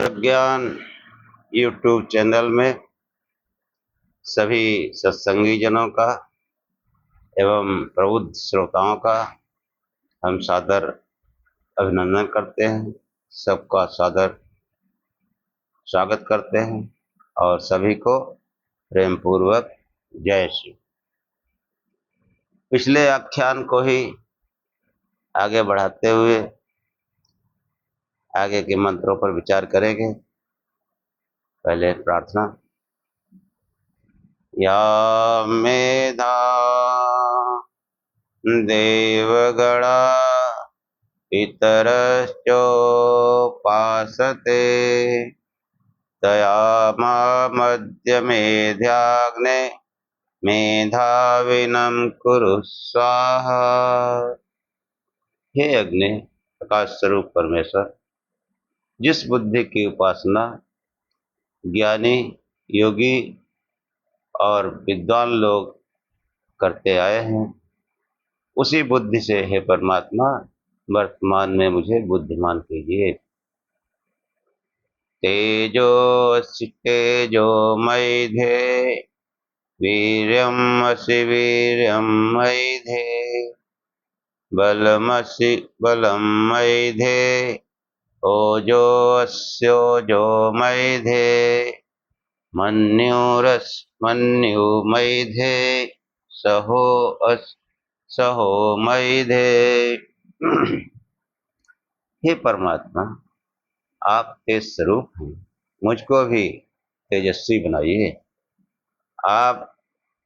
प्रज्ञान YouTube channel में सभी सत्संगी जनों का एवं प्रबुद्ध श्रोताओं का हम सादर अभिनंदन करते हैं। सबका सादर स्वागत करते हैं और सभी को प्रेम पूर्वक जय श्री। पिछले आख्यान को ही आगे बढ़ाते हुए आगे के मंत्रों पर विचार करेंगे। पहले प्रार्थना। या मेधा देवगणा पितरश्चोपासते तया मामद्य मेध्याग्ने मेधाविनं कुरु स्वाहा। हे अग्नि प्रकाश स्वरूप परमेश्वर, जिस बुद्धि की उपासना ज्ञानी योगी और विद्वान लोग करते आए हैं, उसी बुद्धि से हे परमात्मा वर्तमान में मुझे बुद्धिमान कीजिए। तेजोऽसि तेजोमयि वीर्यमसि वीर्यमयि बलमसि बलमयि ओजोऽस्योजोमयि मन्युरस्मन्युमयि सहोमयि। हे परमात्मा, आप तेज स्वरूप हैं, मुझको भी तेजस्वी बनाइए। आप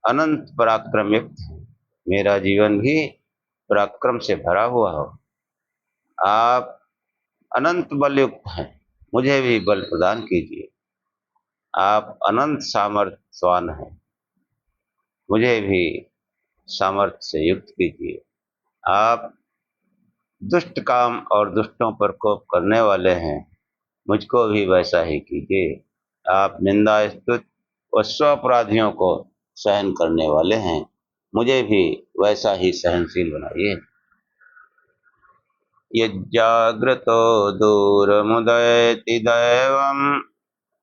अनंत पराक्रम युक्त हैं, मेरा जीवन भी पराक्रम से भरा हुआ हो। आप अनंत बल युक्त हैं, मुझे भी बल प्रदान कीजिए। आप अनंत सामर्थ्यवान हैं, मुझे भी सामर्थ्य से युक्त कीजिए। आप दुष्ट काम और दुष्टों पर कोप करने वाले हैं, मुझको भी वैसा ही कीजिए। आप निंदा स्तुति व स्वअपराधियों को सहन करने वाले हैं, मुझे भी वैसा ही सहनशील बनाइए। यज्जाग्रतो दूरमुदयति दैवं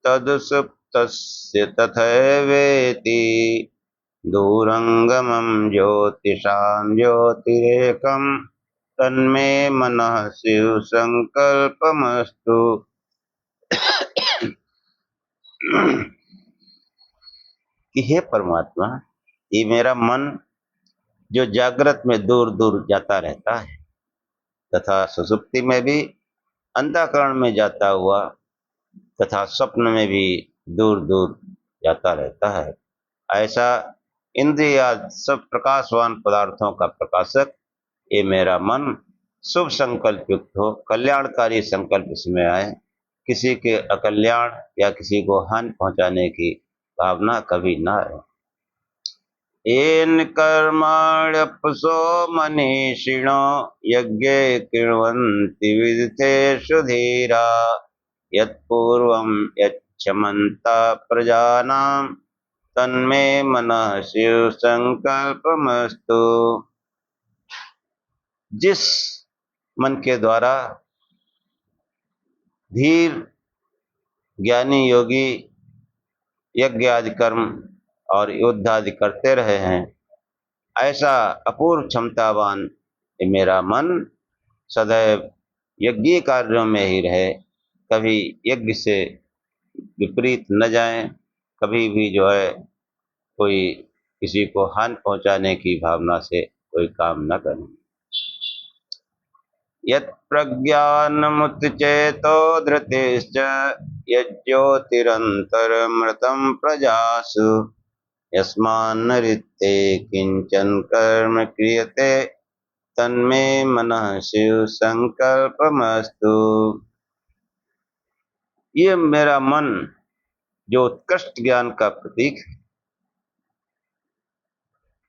तदुसुप्तस्य तथैवेति दूरंगमं ज्योतिषां ज्योतिरेकं तन्मे मनः शिव संकल्पमस्तु। कि हे परमात्मा, ये मेरा मन जो जागृत में दूर दूर जाता रहता है तथा सुषुप्ति में भी अंतःकरण में जाता हुआ तथा स्वप्न में भी दूर दूर जाता रहता है, ऐसा इंद्रिय सब प्रकाशवान पदार्थों का प्रकाशक ये मेरा मन शुभ संकल्प युक्त हो, कल्याणकारी संकल्प इसमें आए, किसी के अकल्याण या किसी को हानि पहुंचाने की भावना कभी ना आए। येन कर्माण्यपसो मनीषिणो यज्ञे कृण्वन्ति विदितेषु धीरा यत्पूर्वं यच्छमन्ता प्रजानां तन्मे मनः शिव संकल्पमस्तु। जिस मन के द्वारा धीर ज्ञानी योगी यज्ञ आदि कर्म और युद्ध आदि करते रहे हैं, ऐसा अपूर्व क्षमतावान मेरा मन सदैव यज्ञीय कार्यों में ही रहे, कभी यज्ञ से विपरीत न जाए, कभी भी जो है कोई किसी को हानि पहुंचाने की भावना से कोई काम न करें। यत् प्रज्ञानमुत्चेतो धृतिश्च यज्ज्योतिरन्तरमृतं प्रजासु यस्मान्नृत्ते किंचन कर्म क्रियते तन्मे मनः शिव संकल्पमस्तु। ये मेरा मन जो उत्कृष्ट ज्ञान का प्रतीक है,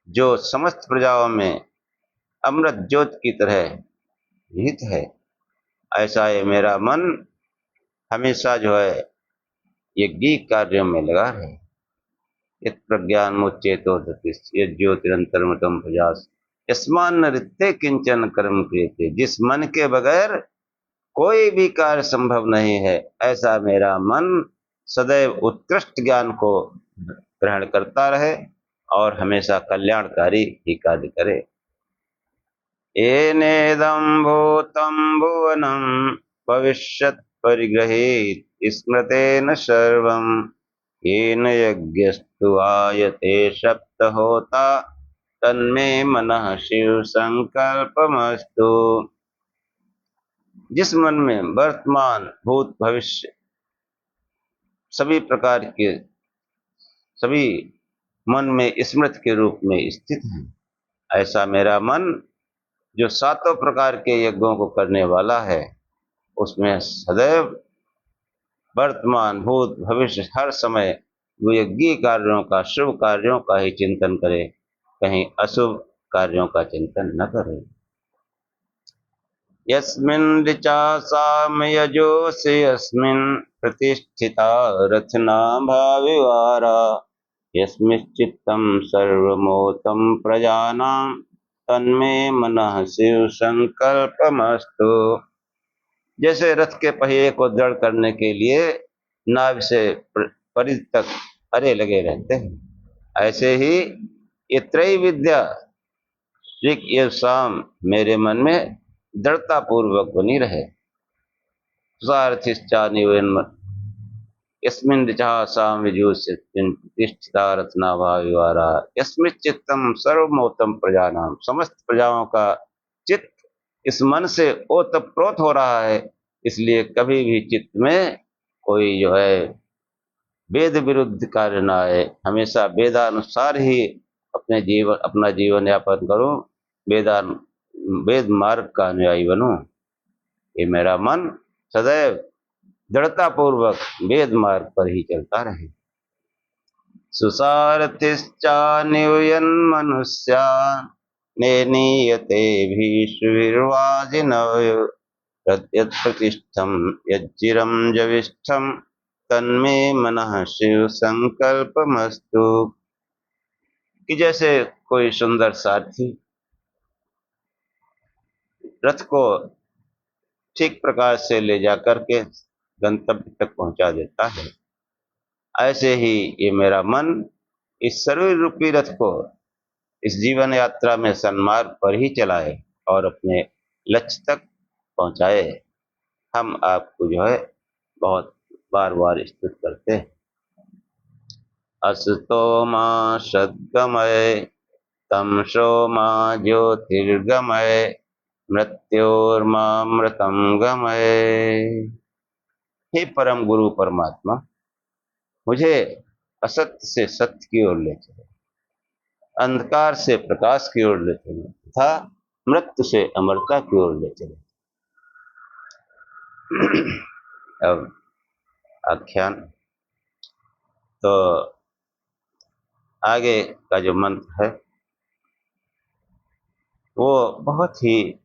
जो समस्त प्रजाओं में अमृत ज्योति की तरह निहित है, ऐसा ये मेरा मन हमेशा जो है यज्ञीय कार्यों में लगा है। यत् प्रज्ञानमुच्चेतो धृतिश्च यज्ज्योतिरन्तरमृतं प्रजासु यस्मान्नृत्ते किंचन कर्म क्रियते। जिस मन के बगैर कोई भी कार्य संभव नहीं है। ऐसा मेरा मन सदैव उत्कृष्ट ज्ञान को ग्रहण करता रहे और हमेशा कल्याणकारी ही कार्य करे। येनेदं भूतं भुवनं भविष्यत् परिगृहीत स्मृतेन सर्वं येन यज्ञस्तु आयते सप्तहोता तन्मे मनः शिव संकल्पमस्तु। जिस मन में वर्तमान भूत भविष्य सभी प्रकार के सभी मन में स्मृति के रूप में स्थित है, ऐसा मेरा मन जो सातों प्रकार के यज्ञों को करने वाला है, उसमें सदैव वर्तमान भूत भविष्य हर समय वो यज्ञीय कार्यों का, शुभ कार्यों का ही चिंतन करे, कहीं अशुभ कार्यों का चिंतन न करे। यस्मिन् ऋचा सामयजोषि यस्मिन् प्रतिष्ठिता रचना भाविवारा यस्मिश्चित्तं सर्वमोतं प्रजानां तन्मे मनः शिव संकल्पमस्तु। जैसे रथ के पहिए को दृढ़ करने के लिए नाभि से परिध तक अरे लगे रहते हैं, ऐसे ही ये त्रय विद्या ऋक एवं साम मेरे मन में दृढ़ता पूर्वक बनी रहे। यस्मिन् ऋचा सामयजोषि प्रतिष्ठिता रचना भाविवारा यस्मिच्चित्तं सर्वमोतं प्रजानां। समस्त प्रजाओं का चित्त इस मन से ओतप्रोत हो रहा है, इसलिए कभी भी चित्त में कोई जो है वेद विरुद्ध कार्य न आए। हमेशा वेदानुसार ही अपना जीवन यापन करूं, वेद मार्ग का अनुयायी बनूं। ये मेरा मन सदैव दृढ़ता पूर्वक वेद मार्ग पर ही चलता रहे। सुसारथिश्चान्युयन्मनुष्यान् नेनीयते भीष्विर्वाजिनवयो यत्प्रतिष्ठं यच्चिरं जविष्ठं तन्मे मनः शिव संकल्पमस्तु। कि जैसे कोई सुंदर सारथी रथ को ठीक प्रकार से ले जाकर के गंतव्य तक पहुंचा देता है, ऐसे ही ये मेरा मन इस शरीर रूपी रथ को इस जीवन यात्रा में सन्मार्ग पर ही चलाए और अपने लक्ष्य तक पहुंचाए। हम आपको जो है बहुत बार बार स्तुति करते हैं। असतो मा सद्गमय तमसो मा ज्योतिर्गमय मृत्योर्मामृतं गमय। हे परम गुरु परमात्मा, मुझे असत्य से सत्य की ओर ले चले, अंधकार से प्रकाश की ओर ले चले तथा मृत्यु से अमरता की ओर ले चले। अब आख्यान तो आगे का जो मंत्र है वो बहुत ही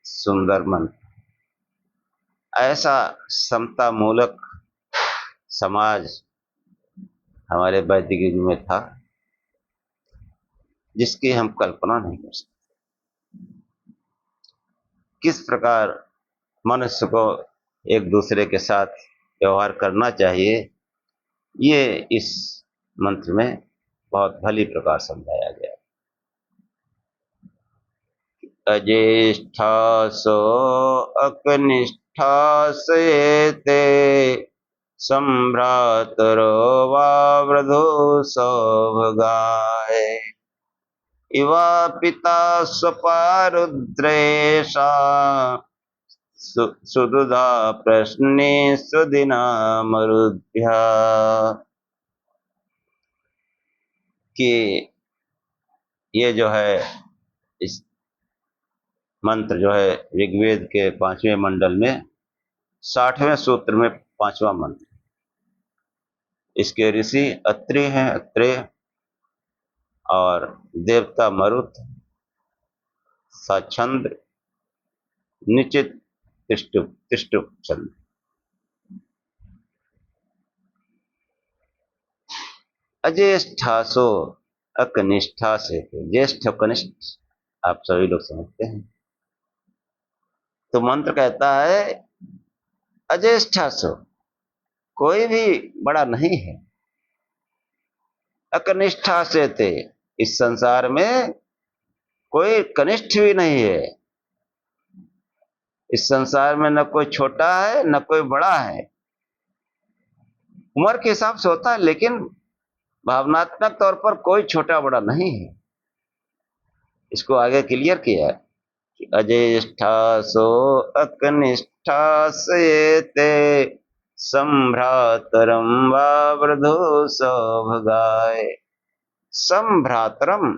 सुंदर मंत्र, ऐसा समता मूलक समाज हमारे वैदिक युग में था जिसकी हम कल्पना नहीं कर सकते। किस प्रकार मनुष्य को एक दूसरे के साथ व्यवहार करना चाहिए, ये इस मंत्र में बहुत भली प्रकार समझाया गया। अज्येष्ठासो अकनिष्ठास्येते सम्भ्रातरो वा वृद्धो सौभगाय इवा पिता स्वपारुद्रेशा सुदुधा प्रश्ने सुदिना मरुद्भ्या। कि ये जो है इस मंत्र जो है ऋग्वेद के 5वें मंडल में 60वें सूत्र में 5वां मंत्र। इसके ऋषि अत्रि हैं, अत्रेय, और देवता मरुत, साछंद्र, निचित, तिष्टुप चंद्र। अज्येष्ठासो अकनिष्ठा से थे, ज्येष्ठ कनिष्ठ आप सभी लोग समझते हैं। तो मंत्र कहता है अज्येष्ठा सो, कोई भी बड़ा नहीं है। अकनिष्ठा से थे, इस संसार में कोई कनिष्ठ भी नहीं है। इस संसार में न कोई छोटा है न कोई बड़ा है। उम्र के हिसाब से होता है, लेकिन भावनात्मक तौर पर कोई छोटा बड़ा नहीं है। इसको आगे क्लियर किया कि अज्येष्ठा सो अकनिष्ठा से ते संभ्रातरम वा वृद्धो सौभगाय। संभ्रातरम,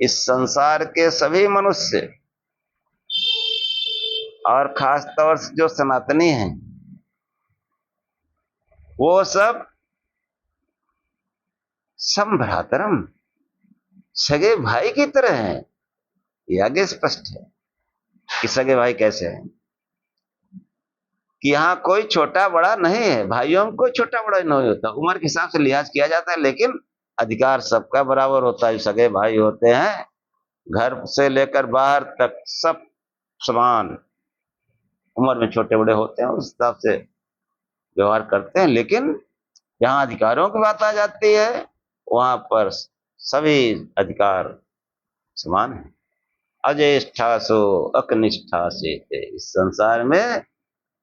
इस संसार के सभी मनुष्य और खास तौर से जो सनातनी हैं, वो सब संभ्रातरम, सगे भाई की तरह हैं। ये आगे स्पष्ट है कि सगे भाई कैसे हैं, कि यहाँ कोई छोटा बड़ा नहीं है। भाइयों में कोई छोटा बड़ा नहीं होता, उम्र के हिसाब से लिहाज किया जाता है, लेकिन अधिकार सबका बराबर होता है। सगे भाई होते हैं, घर से लेकर बाहर तक सब समान। उम्र में छोटे बड़े होते हैं, उस हिसाब से व्यवहार करते हैं, लेकिन जहां अधिकारों की बात आ जाती है वहां पर सभी अधिकार समान है। अज्येष्ठा सो अकनिष्ठा से, इस संसार में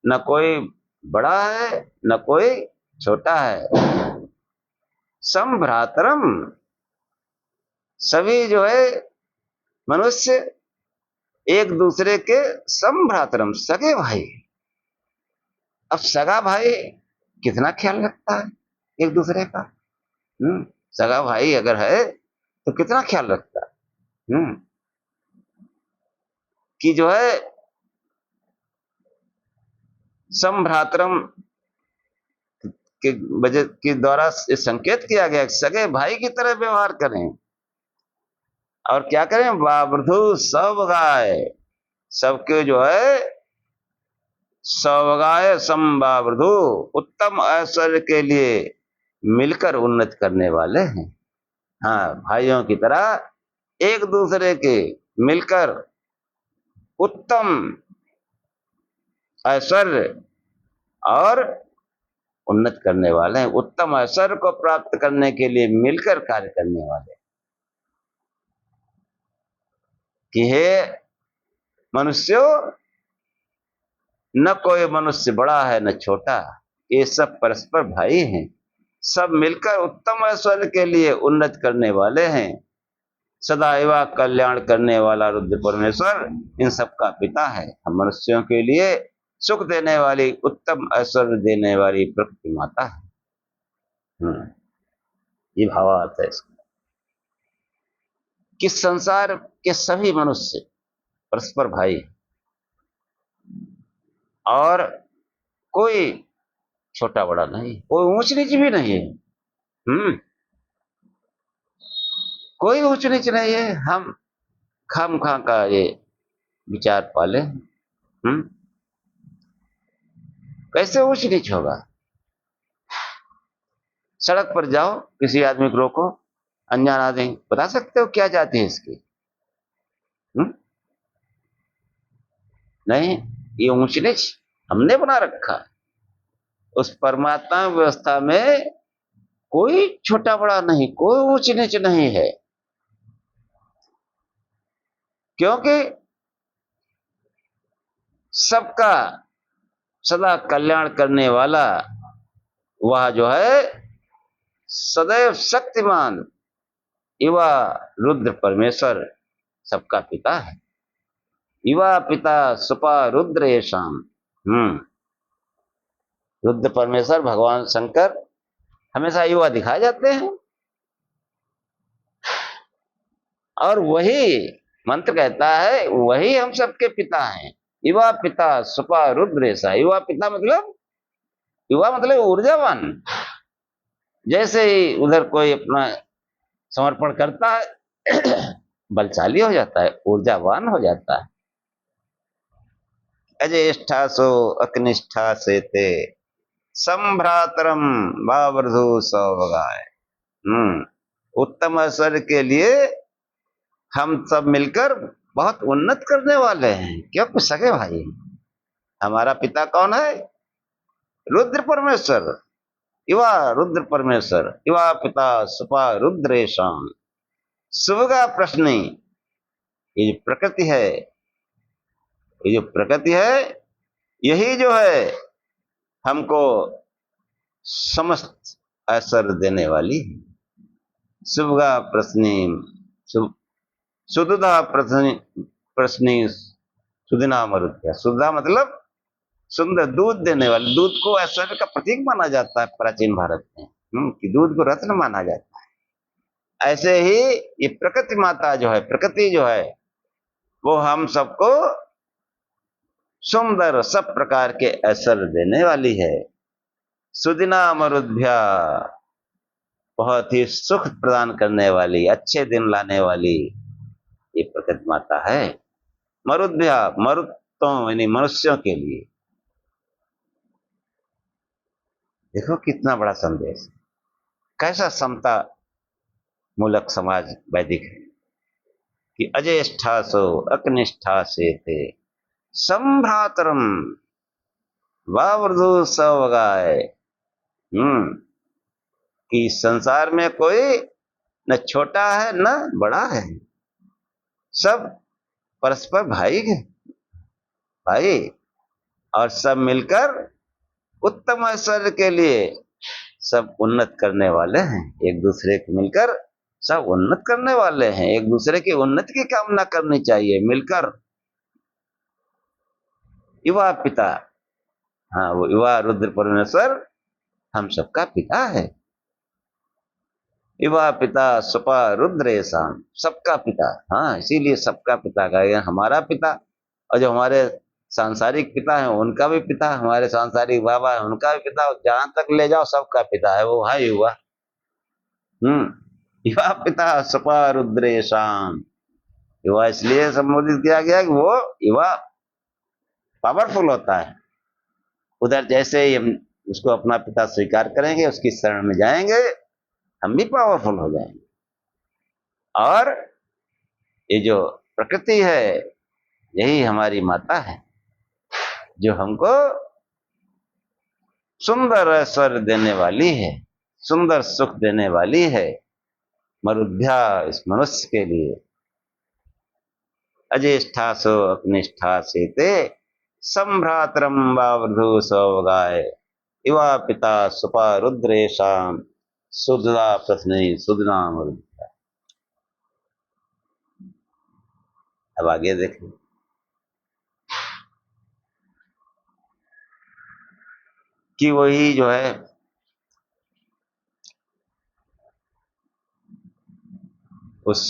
न कोई बड़ा है न कोई छोटा है। संभ्रातरम, सभी जो है मनुष्य एक दूसरे के संभ्रातरम, सगे भाई। अब सगा भाई कितना ख्याल रखता है एक दूसरे का। सगा भाई अगर है तो कितना ख्याल रखता है। कि जो है संभ्रातरम के वजह के द्वारा संकेत किया गया, सगे भाई की तरह व्यवहार करें। और क्या करें, वावृधु सवगाय, सबके जो है सवगाय संवावृधु, उत्तम ऐश्वर्य के लिए मिलकर उन्नत करने वाले हैं। हाँ, भाइयों की तरह एक दूसरे के मिलकर उत्तम ऐश्वर्य और उन्नत करने वाले हैं। उत्तम ऐश्वर्य को प्राप्त करने के लिए मिलकर कार्य करने वाले। कि हे मनुष्यों, न कोई मनुष्य बड़ा है न छोटा, ये सब परस्पर भाई हैं। सब मिलकर उत्तम ऐश्वर्य के लिए उन्नत करने वाले हैं। सदैव कल्याण करने वाला रुद्र परमेश्वर इन सब का पिता है। हम मनुष्यों के लिए सुख देने वाली, उत्तम ऐश्वर्य देने वाली प्रकृति माता है। ये भावार्थ है इसका, कि संसार के सभी मनुष्य परस्पर भाई और कोई छोटा बड़ा नहीं, कोई ऊंच नीच भी नहीं है। कोई ऊंच नीच नहीं है। हम खाम खा का ये विचार पाले। कैसे ऊंच नीच होगा। सड़क पर जाओ, किसी आदमी को रोको, अनजान आदमी, बता सकते हो क्या जाति है इसकी? नहीं, ये ऊंच नीच हमने बना रखा है। उस परमात्मा व्यवस्था में कोई छोटा बड़ा नहीं, कोई ऊंच नीच नहीं है। क्योंकि सबका सदा कल्याण करने वाला वह जो है सदैव शक्तिमान युवा रुद्र परमेश्वर सबका पिता है। युवा पिता सुपा रुद्र येषाम। रुद्र परमेश्वर भगवान शंकर हमेशा युवा दिखाए जाते हैं। और वही मंत्र कहता है, वही हम सबके पिता हैं। युवा पिता सुपा रुद्र येषा। युवा पिता मतलब, युवा मतलब ऊर्जावान। जैसे ही उधर कोई अपना समर्पण करता है बलशाली हो जाता है, ऊर्जावान हो जाता है। अज्येष्ठा सो अकनिष्ठा से ते संभ्रातरम वावृधु सौभगाय। उत्तम ऐश्वर्य के लिए हम सब मिलकर बहुत उन्नत करने वाले हैं, क्योंकि सगे भाई हैं। हमारा पिता कौन है? रुद्र परमेश्वर। युवा रुद्र परमेश्वर, युवा पिता सुपा रुद्रेशान। सुबगा प्रश्नि, ये जो प्रकृति है, ये जो प्रकृति है, यही जो है हमको समस्त असर देने वाली है। सुबगा प्रश्नि, सुधा प्रश्नि, प्रश्नि सुदिना मरुत्या। सुधा मतलब सुंदर, दूध देने वाली। दूध को ऐश्वर्य का प्रतीक माना जाता है प्राचीन भारत में, कि दूध को रत्न माना जाता है। ऐसे ही ये प्रकृति माता जो है, प्रकृति जो है, वो हम सबको सुंदर सब प्रकार के ऐश्वर्य देने वाली है। सुदिना मरुद्भ्या, बहुत ही सुख प्रदान करने वाली, अच्छे दिन लाने वाली ये प्रकृति माता है। मरुद्भ्या, मरुत्तों यानी मनुष्यों के लिए। देखो कितना बड़ा संदेश, कैसा समता मूलक समाज वैदिक है कि अजेष्ठासो अकनिष्ठा से थे संभ्रातरम वावृधु सवगाय। कि संसार में कोई न छोटा है न बड़ा है, सब परस्पर भाई है, भाई, और सब मिलकर उत्तम ऐश्वर्य के लिए सब उन्नत करने वाले हैं। एक दूसरे को मिलकर सब उन्नत करने वाले हैं, एक दूसरे की उन्नति की कामना करनी चाहिए मिलकर। युवा पिता, हाँ, वो युवा रुद्र परमेश्वर हम सबका पिता है। युवा पिता सुपा रुद्रेशान, सबका पिता। हाँ, इसीलिए सबका पिता का, हमारा पिता, और जो हमारे सांसारिक पिता है उनका भी पिता, हमारे सांसारिक बाबा है उनका भी पिता, जहां तक ले जाओ सबका पिता है वो है युवा। युवा पिता सुपा रुद्रेशान। युवा इसलिए संबोधित किया गया कि वो युवा पावरफुल होता है। उधर जैसे ही हम उसको अपना पिता स्वीकार करेंगे, उसकी शरण में जाएंगे, हम भी पावरफुल हो जाएंगे। और ये जो प्रकृति है, यही हमारी माता है जो हमको सुंदर ऐश्वर्य देने वाली है, सुंदर सुख देने वाली है। मरुद्भ्या, इस मनुष्य के लिए। अजेष्ठासो अग्निष्ठा से ते संभ्रातरम वावृधु सवगाय। युवा पिता सुपा रुद्रेशाम सुधा प्रश्नि सुदना मरुद्भ्या। अब आगे देखें कि वही जो है उस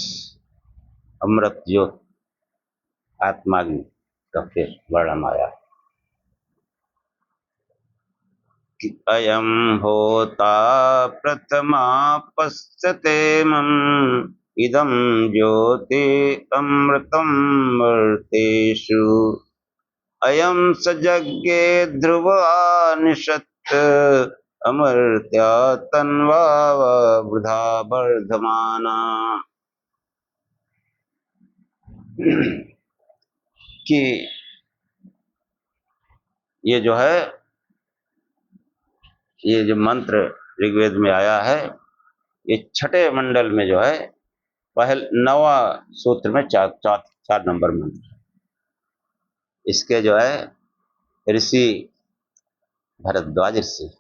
अमृत जो आत्माग्नि का फिर वर्णन आया कि अयम होता प्रथमा पश्यते मम इदम ज्योति अमृतम वर्तेषु अयम सजज्ञे ध्रुवानिषत् अमर्त्या तन्वा वृथा वर्धमाना। कि ये जो है, ये जो मंत्र ऋग्वेद में आया है, ये छठे मंडल में जो है पहले 9वां सूत्र में 4 नंबर मंत्र। इसके जो है ऋषि भरद्वाज ऋषि,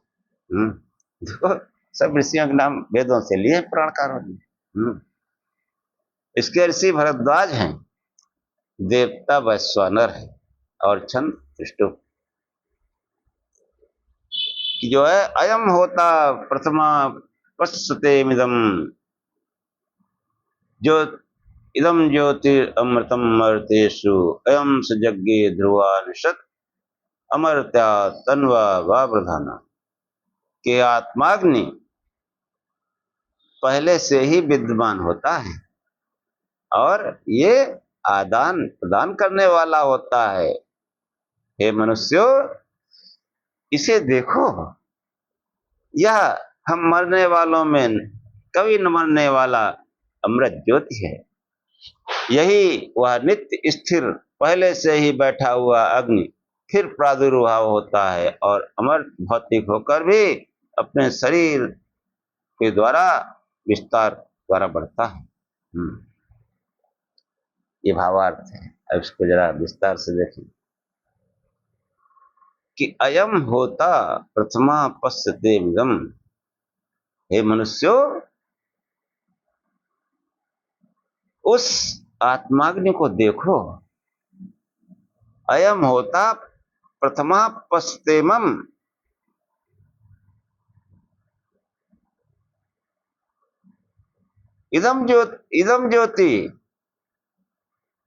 देखो सब ऋषियों के नाम वेदों से लिए पुराणकारों ने। इसके ऋषि भरद्वाज हैं, देवता वैश्वानर है और छंद त्रिष्टुप। कि जो है अयम होता प्रथमा पश्यते मिदम, जो इदम ज्योति अमृतम मर्तेषु अयम सजज्ञे ध्रुवानिषत् अमर्त्या तन्वा वावृधाना। के आत्माग्नि पहले से ही विद्यमान होता है और ये आदान प्रदान करने वाला होता है। हे मनुष्यों, इसे देखो, यह हम मरने वालों में कभी न मरने वाला अमृत ज्योति है। यही वह नित्य स्थिर पहले से ही बैठा हुआ अग्नि फिर प्रादुर्भाव होता है और अमर भौतिक होकर भी अपने शरीर के द्वारा विस्तार द्वारा बढ़ता है। ये भावार्थ है। अब इसको जरा विस्तार से देखें कि अयम होता प्रथमा पश्यते विदम। हे मनुष्यों, उस आत्माग्नि को देखो। अयम होता प्रथमा पश्यतेमम। इदम ज्योति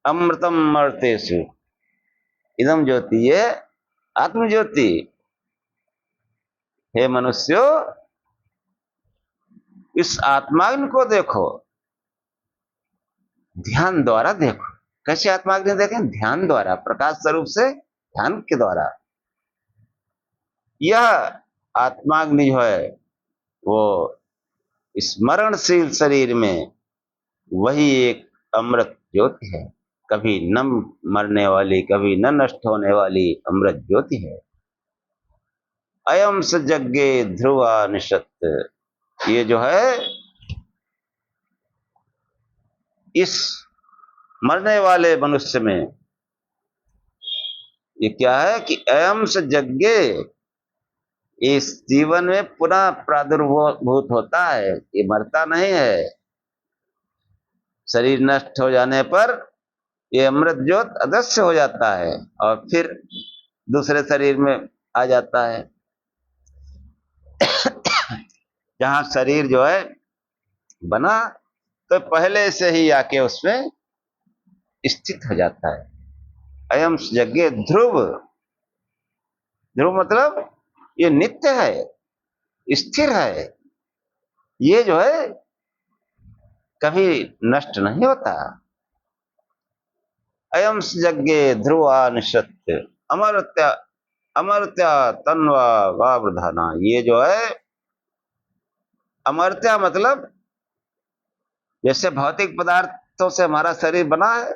अमृतम मर्तेषु। इदम ज्योति, ये आत्म ज्योति। हे मनुष्यों, इस आत्माग्नि को देखो, ध्यान द्वारा देखो। कैसे आत्माग्नि देखें? ध्यान द्वारा, प्रकाश स्वरूप से ध्यान के द्वारा। यह आत्माग्नि जो है वो स्मरणशील शरीर में वही एक अमृत ज्योति है, कभी न मरने वाली, कभी न नष्ट होने वाली अमृत ज्योति है। अयम स यज्ञे ध्रुवा निशत। ये जो है इस मरने वाले मनुष्य में ये क्या है कि अयम स यज्ञे, इस जीवन में पुनः प्रादुर्भूत होता है, ये मरता नहीं है। शरीर नष्ट हो जाने पर ये अमृत ज्योत अदृश्य हो जाता है और फिर दूसरे शरीर में आ जाता है, जहां शरीर जो है बना तो पहले से ही आके उसमें स्थित हो जाता है। अयम यज्ञ ध्रुव। ध्रुव मतलब ये नित्य है, स्थिर है, ये जो है कभी नष्ट नहीं होता। अयम यज्ञ ध्रुवा निशत्य अमरत्या अमरत्या तन्वा वावधाना। ये जो है अमरत्या मतलब जैसे भौतिक पदार्थों से हमारा शरीर बना है,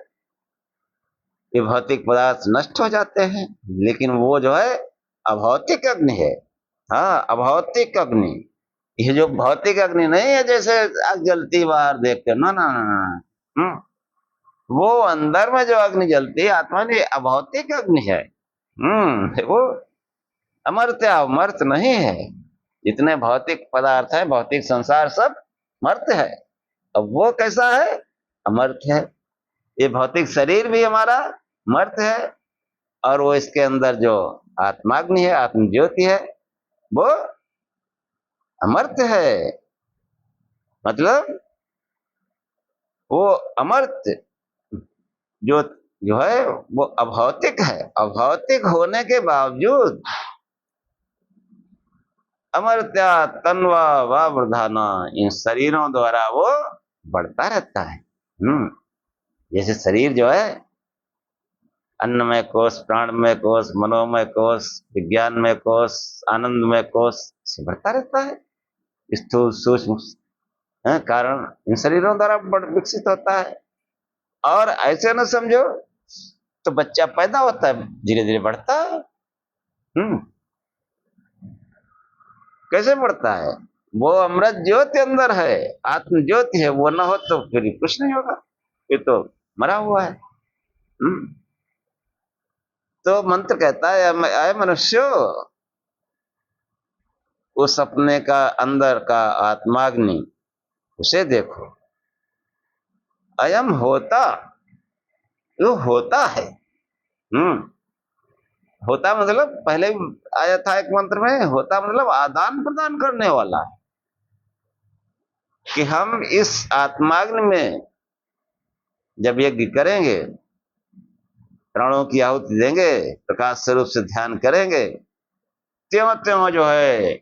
ये भौतिक पदार्थ नष्ट हो जाते हैं, लेकिन वो जो है अभौतिक अग्नि है। हाँ, अभौतिक अग्नि। ये जो भौतिक अग्नि नहीं है, जैसे आग जलती बाहर देखते, ना ना ना, वो अंदर में जो अग्नि जलती है आत्मा में, अभौतिक अग्नि है। वो अमर्त्य, अमर्त नहीं है। जितने भौतिक पदार्थ है, भौतिक संसार सब मर्त है। अब वो कैसा है? अमर्त है। ये भौतिक शरीर भी हमारा मर्त है और वो इसके अंदर जो आत्माग्नि है, आत्म ज्योति है, वो अमर्त है। मतलब वो अमर्त जो जो है वो अभौतिक है। अभौतिक होने के बावजूद अमर्त्या तन्वा व वृधाना, इन शरीरों द्वारा वो बढ़ता रहता है। जैसे शरीर जो है अन्नमय कोश, प्राणमय कोश, मनोमय कोश, विज्ञानमय कोश, आनंदमय कोश से बढ़ता रहता है। स्थूल सूक्ष्म कारण इन शरीरों द्वारा विकसित होता है। और ऐसे न समझो तो बच्चा पैदा होता है, धीरे धीरे बढ़ता है। कैसे बढ़ता है? वो अमृत ज्योति अंदर है, आत्म ज्योति है, वो ना हो तो फिर कुछ नहीं होगा, ये तो मरा हुआ है। तो मंत्र कहता है आए मनुष्यो, उस अपने का अंदर का आत्माग्नि उसे देखो। अयम होता, जो होता है। होता मतलब पहले भी आया था एक मंत्र में, होता मतलब आदान प्रदान करने वाला, कि हम इस आत्माग्नि में जब यज्ञ करेंगे, प्राणों की आहुति देंगे, प्रकाश स्वरूप से ध्यान करेंगे, त्यों त्यों जो है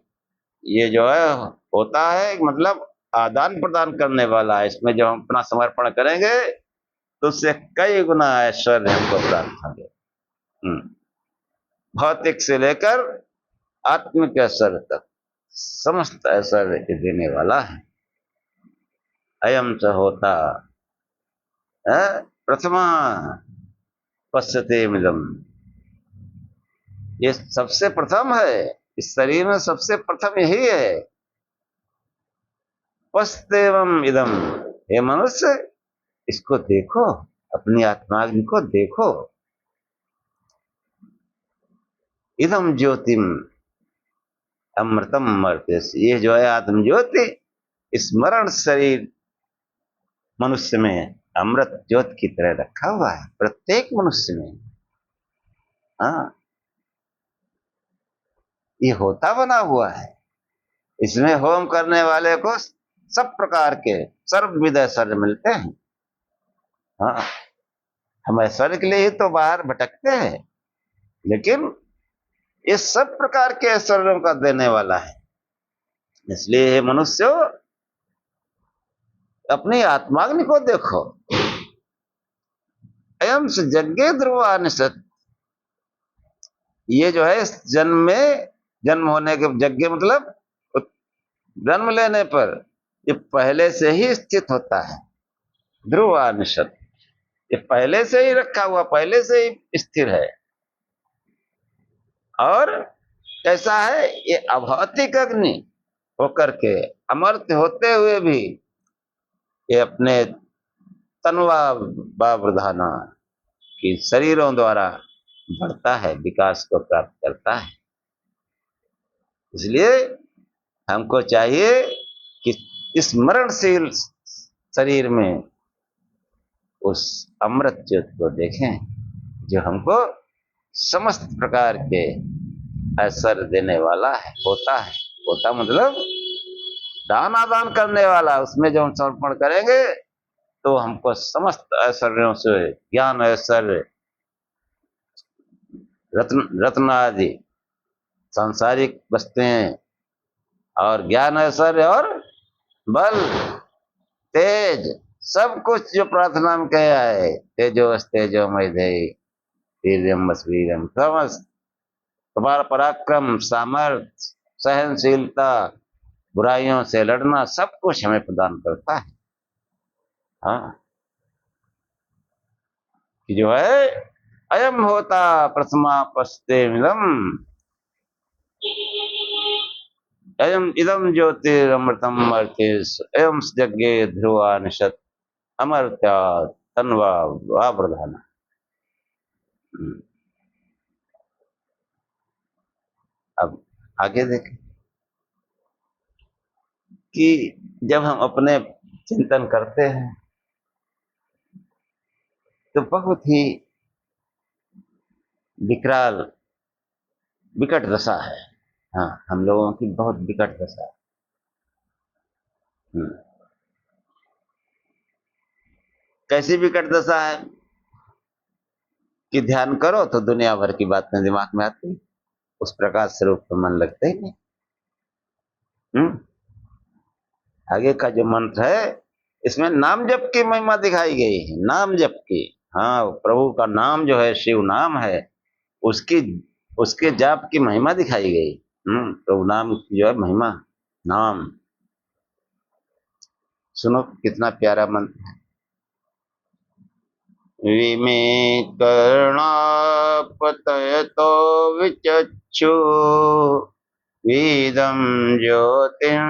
ये जो है होता है, मतलब आदान प्रदान करने वाला है। इसमें जब हम अपना समर्पण करेंगे तो उससे कई गुना ऐश्वर्य हमको प्राप्त होंगे। भौतिक से लेकर आत्मिक ऐश्वर्य तक समस्त ऐश्वर्य देने वाला है। अयम च होता, प्रथमा पश्यते मिदम, ये सबसे प्रथम है, इस शरीर में सबसे प्रथम यही है। पश्यतेवम इदम, हे मनुष्य इसको देखो, अपनी आत्माग्नि को देखो। इदम ज्योतिम अमृतम मर्त्य, ये जो है आत्म ज्योति, स्मरण शरीर मनुष्य में अमृत ज्योत की तरह रखा हुआ है, प्रत्येक मनुष्य में। हाँ, ये होता बना हुआ है। इसमें होम करने वाले को सब प्रकार के सर्वविध ऐश्वर्य मिलते हैं। हाँ, हम ऐश्वर्य के लिए ही तो बाहर भटकते हैं, लेकिन ये सब प्रकार के ऐश्वर्यों का देने वाला है। इसलिए हे मनुष्य अपनी आत्माग्नि को देखो। अयम से यज्ञे ध्रुवानिषत्, ये जो है इस जन्म में, जन्म होने के यज्ञ मतलब जन्म लेने पर ये पहले से ही स्थित होता है। ध्रुवानिषत्, ये पहले से ही रखा हुआ, पहले से ही स्थिर है। और कैसा है, ये अभौतिक अग्नि होकर के अमर्त्य होते हुए भी ये अपने तनवा बावधाना कि शरीरों द्वारा बढ़ता है, विकास को प्राप्त करता है। इसलिए हमको चाहिए कि स्मरणशील शरीर में उस अमृत ज्योति को देखें, जो हमको समस्त प्रकार के ऐश्वर्य देने वाला है, होता मतलब दान आदान करने वाला। उसमें जो हम समर्पण करेंगे तो हमको समस्त ऐश्वर्यों से, ज्ञान ऐश्वर्य, रत्न आदि सांसारिक वस्तुएं और ज्ञान ऐश्वर्य और बल तेज, सब कुछ जो प्रार्थना में कहा है, तेजोमय वीर्यम वीर्यम, समस्त तुम्हारा पराक्रम, सामर्थ्य, सहनशीलता, बुराइयों से लड़ना, सब कुछ हमें प्रदान करता है। हाँ, कि जो है अयम होता प्रथमा पश्यते मिदम, अयम इदम ज्योतिरमृतम मर्त्येश, एवं यज्ञे ध्रुवानिषत् अमर्त्या तन्वा वावृधाना। अब आगे देखें कि जब हम अपने चिंतन करते हैं तो बहुत ही विकराल विकट दशा है। हाँ, हम लोगों की बहुत विकट दशा है। कैसी विकट दशा है कि ध्यान करो तो दुनिया भर की बातें दिमाग में आती, उस प्रकाश स्वरूप पर मन लगते ही नहीं। आगे का जो मंत्र है इसमें नाम जप की महिमा दिखाई गई है, नाम जप की। हाँ, प्रभु का नाम जो है शिव नाम है, उसकी उसके जाप की महिमा दिखाई गई। प्रभु नाम की जो है महिमा, नाम सुनो कितना प्यारा मंत्र है। विमे कर्णापतयतो विचक्षु वीदं ज्योतिं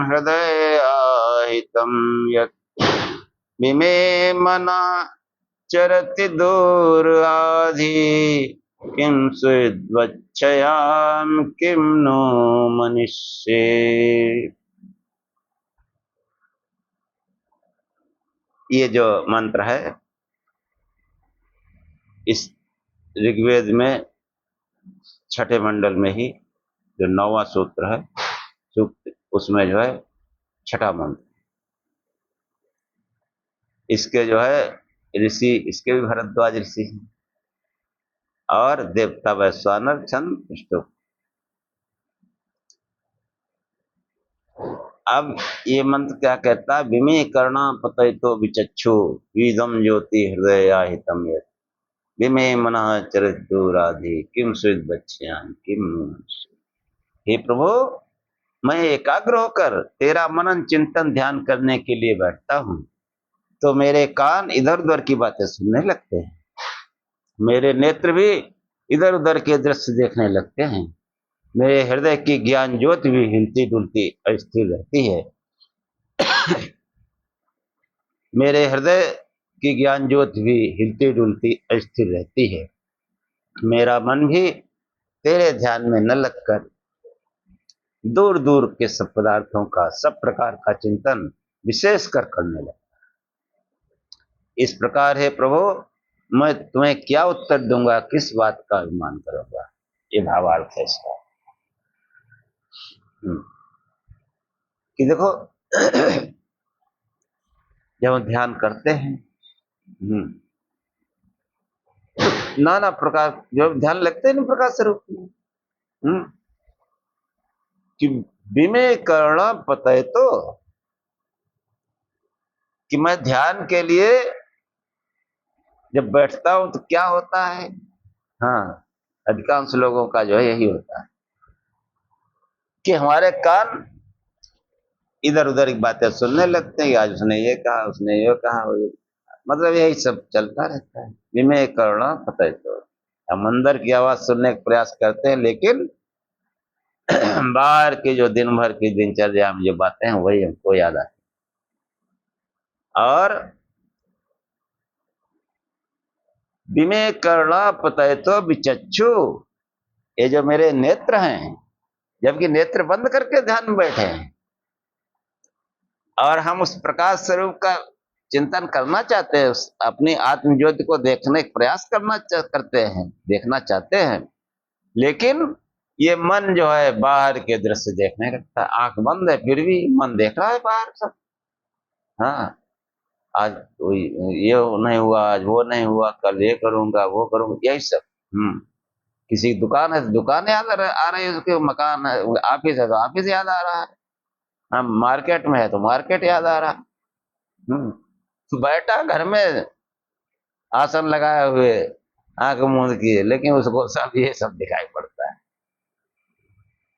हृदयाहितं यत् विमे मना चरति दूराधि किं स्विद्वच्छयाम किं नो मनुष्ये। ये जो मंत्र है इस ऋग्वेद में छठे मंडल में ही जो 9वां सूत्र है सूक्त, उसमें जो है छठा मंत्र, इसके जो है ऋषि, इसके भी भरद्वाज ऋषि हैं और देवता वैश्वानर छंद पुष्टो। अब ये मंत्र क्या कहता है, विमे कर्णा पतयतो विचक्षु वीदम ज्योति हृदयाहितम यत् विमे मनः चरति दूराधि किम स्विद्वक्ष्यामि किम नु मनुष्ये। हे प्रभु, मैं एकाग्र होकर तेरा मनन चिंतन ध्यान करने के लिए बैठता हूँ, तो मेरे कान इधर उधर की बातें सुनने लगते हैं, मेरे नेत्र भी इधर उधर के दृश्य देखने लगते हैं, मेरे हृदय की ज्ञान ज्योति भी हिलती डुलती अस्थिर रहती है, मेरे हृदय की ज्ञान ज्योति भी हिलती डुलती अस्थिर रहती है। मेरा मन भी तेरे ध्यान में न लगकर दूर दूर के सब पदार्थों का, सब प्रकार का चिंतन विशेष कर करने लगा। इस प्रकार है प्रभु, मैं तुम्हें क्या उत्तर दूंगा, किस बात का अभिमान करूंगा। ये भावार्थ है इसका। कि देखो जब हम ध्यान करते हैं, नाना प्रकार जब ध्यान लगते हैं ना प्रकाश स्वरूप में, कि विमय करना पता है तो, कि मैं ध्यान के लिए जब बैठता हूं तो क्या होता है। हाँ, अधिकांश लोगों का जो है यही होता है कि हमारे कान इधर उधर की बातें सुनने लगते हैं, आज उसने ये कहा, उसने ये कहा, मतलब यही सब चलता रहता है। विमय करना पता है तो, हम अंदर की आवाज सुनने का प्रयास करते हैं, लेकिन बाहर की जो दिन भर की दिनचर्या में जो बातें हैं वही हमको याद आती। और विमय करना पता है तो विचक्षु, ये जो मेरे नेत्र हैं, जबकि नेत्र बंद करके ध्यान में बैठे हैं और हम उस प्रकाश स्वरूप का चिंतन करना चाहते हैं, अपनी आत्म ज्योति को देखने का प्रयास करते हैं, देखना चाहते हैं, लेकिन ये मन जो है बाहर के दृश्य देखने लगता है। आंख बंद है फिर भी मन देख रहा है बाहर सब। हाँ, आज ये नहीं हुआ, आज वो नहीं हुआ, कल ये करूंगा, वो करूंगा, यही सब। किसी की दुकान है तो दुकान याद आ रही है, उसके मकान है, ऑफिस है तो ऑफिस याद आ रहा है, हम मार्केट में है तो मार्केट याद आ रहा है। बैठा घर में आसन लगाए हुए, आंख मूंद किए, लेकिन उसको सब ये सब दिखाई पड़ता है।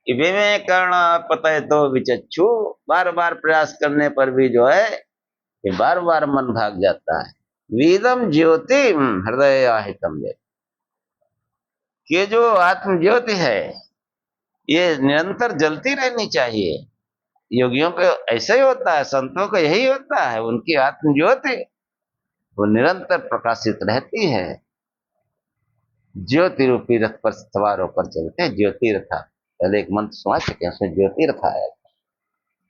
विवेक करना पता है तो विचक्षु, बार बार प्रयास करने पर भी जो है कि बार बार मन भाग जाता है। वीदम ज्योति हृदय आहितम, ये जो आत्म ज्योति है ये निरंतर जलती रहनी चाहिए। योगियों को ऐसा ही होता है, संतों को यही होता है, उनकी आत्म ज्योति वो निरंतर प्रकाशित रहती है। ज्योति रूपी रथ पर सवार होकर चलते हैं। ज्योति रथा, पहले एक मंत्र सुना चुके हैं, उसमें ज्योति रथा है,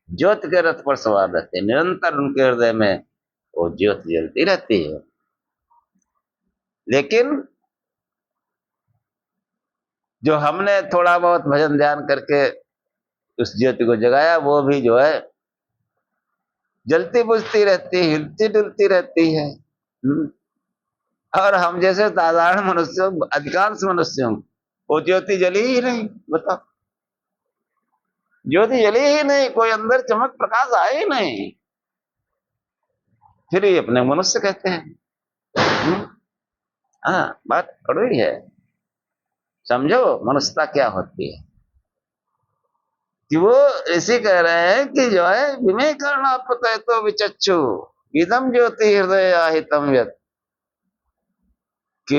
ज्योति के रथ पर सवार रहते हैं, निरंतर उनके हृदय में वो ज्योति जलती रहती है। लेकिन जो हमने थोड़ा बहुत भजन ध्यान करके उस ज्योति को जगाया, वो भी जो है जलती बुझती रहती है, हिलती डुलती रहती है। और हम जैसे साधारण मनुष्यों, अधिकांश मनुष्यों वो ज्योति जली ही नहीं। बताओ, ज्योति जली ही नहीं, कोई अंदर चमक प्रकाश आए ही नहीं, फिर ये अपने मनुष्य कहते हैं। हाँ, बात कड़वी है, समझो मनुष्यता क्या होती है। कि वो ऐसे कह रहे हैं कि जो है विमय करना पता है तो विचक्षु, इदम ज्योति हृदय आहितम यत्, कि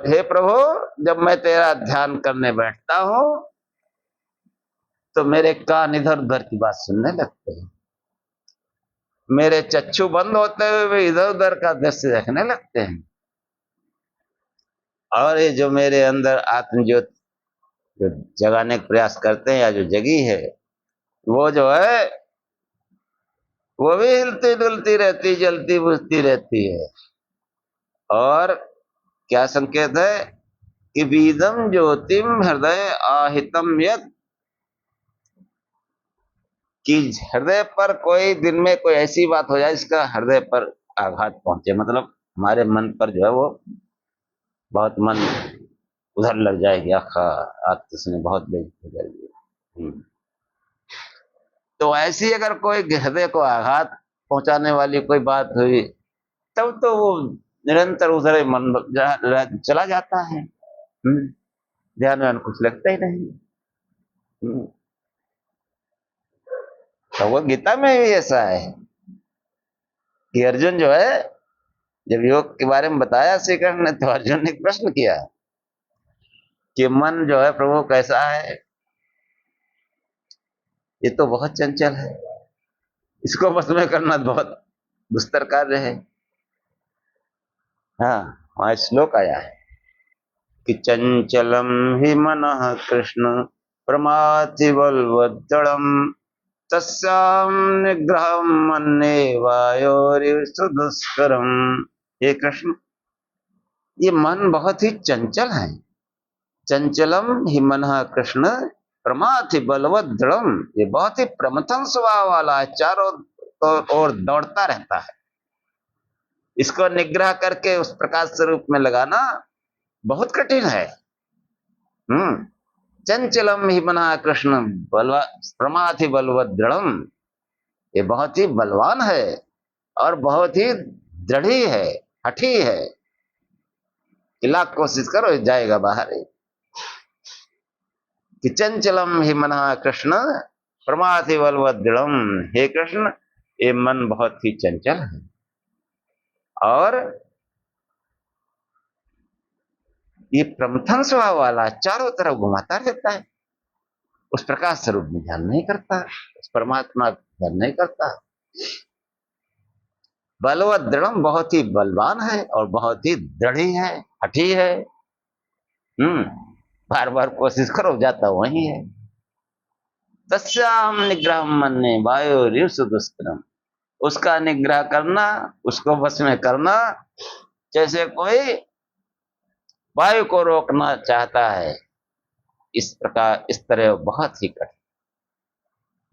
हे प्रभु जब मैं तेरा ध्यान करने बैठता हूं तो मेरे कान इधर उधर की बात सुनने लगते हैं, मेरे चक्षु बंद होते हुए इधर उधर का दृश्य देखने लगते हैं, और ये जो मेरे अंदर आत्मज्योति जो जगाने का प्रयास करते हैं या जो जगी है, वो जो है वो भी हिलती डुलती रहती, जलती बुझती रहती है। और क्या संकेत है कि बीदम ज्योतिम हृदय आहितम यत्, कि हृदय पर कोई दिन में कोई ऐसी बात हो जाए जिसका हृदय पर आघात पहुंचे, मतलब हमारे मन पर जो है वो बहुत मन उधर लग जाएगी, आखा आज तुमने बहुत बेइज्जती कर दी। तो ऐसी अगर कोई हृदय को आघात पहुंचाने वाली कोई बात हुई, तब तो वो निरंतर उधर मन चला जाता है, ध्यान में कुछ लगता ही नहीं। तो वो गीता में भी ऐसा है कि अर्जुन जो है, जब योग के बारे में बताया श्री कृष्ण ने, तो अर्जुन ने एक प्रश्न किया कि मन जो है प्रभु कैसा है? ये तो बहुत चंचल है, इसको वश में करना बहुत दुस्तर कार्य है। हाँ, वहां श्लोक आया है कि चंचलम हि मनः कृष्ण प्रमाथि बलवत्तरम तस्याम निग्रहम मन्ये वायोरिव दुष्करम। हे कृष्ण, ये मन बहुत ही चंचल है। चंचलम हि मनः कृष्ण प्रमाथि बलवत दृढ़म, ये बहुत ही प्रमथन स्वभाव वाला है, चारों ओर दौड़ता रहता है। इसको निग्रह करके उस प्रकाश स्वरूप में लगाना बहुत कठिन है। चंचलम ही मना कृष्ण बलवा प्रमाथि बलवत दृढ़म, ये बहुत ही बलवान है और बहुत ही दृढ़ी है, हठी है। लाख कोशिश करो जाएगा बाहर। कि चंचलम ही मना कृष्ण प्रमाथि बलवत दृढ़म, हे कृष्ण, ये मन बहुत ही चंचल है और ये प्रमथन स्वभाव वाला, चारों तरफ घुमाता रहता है। उस प्रकाश स्वरूप में ध्यान नहीं करता, उस परमात्मा ध्यान नहीं करता। बलवत दृढ़, बहुत ही बलवान है और बहुत ही दृढ़ी है, हठी है। बार बार कोशिश करो जाता वही है। तस्याम निग्रह मन्ये वायो दुष्करम, उसका निग्रह करना, उसको वश में करना, जैसे कोई वायु को रोकना चाहता है, इस प्रकार इस तरह बहुत ही कठिन।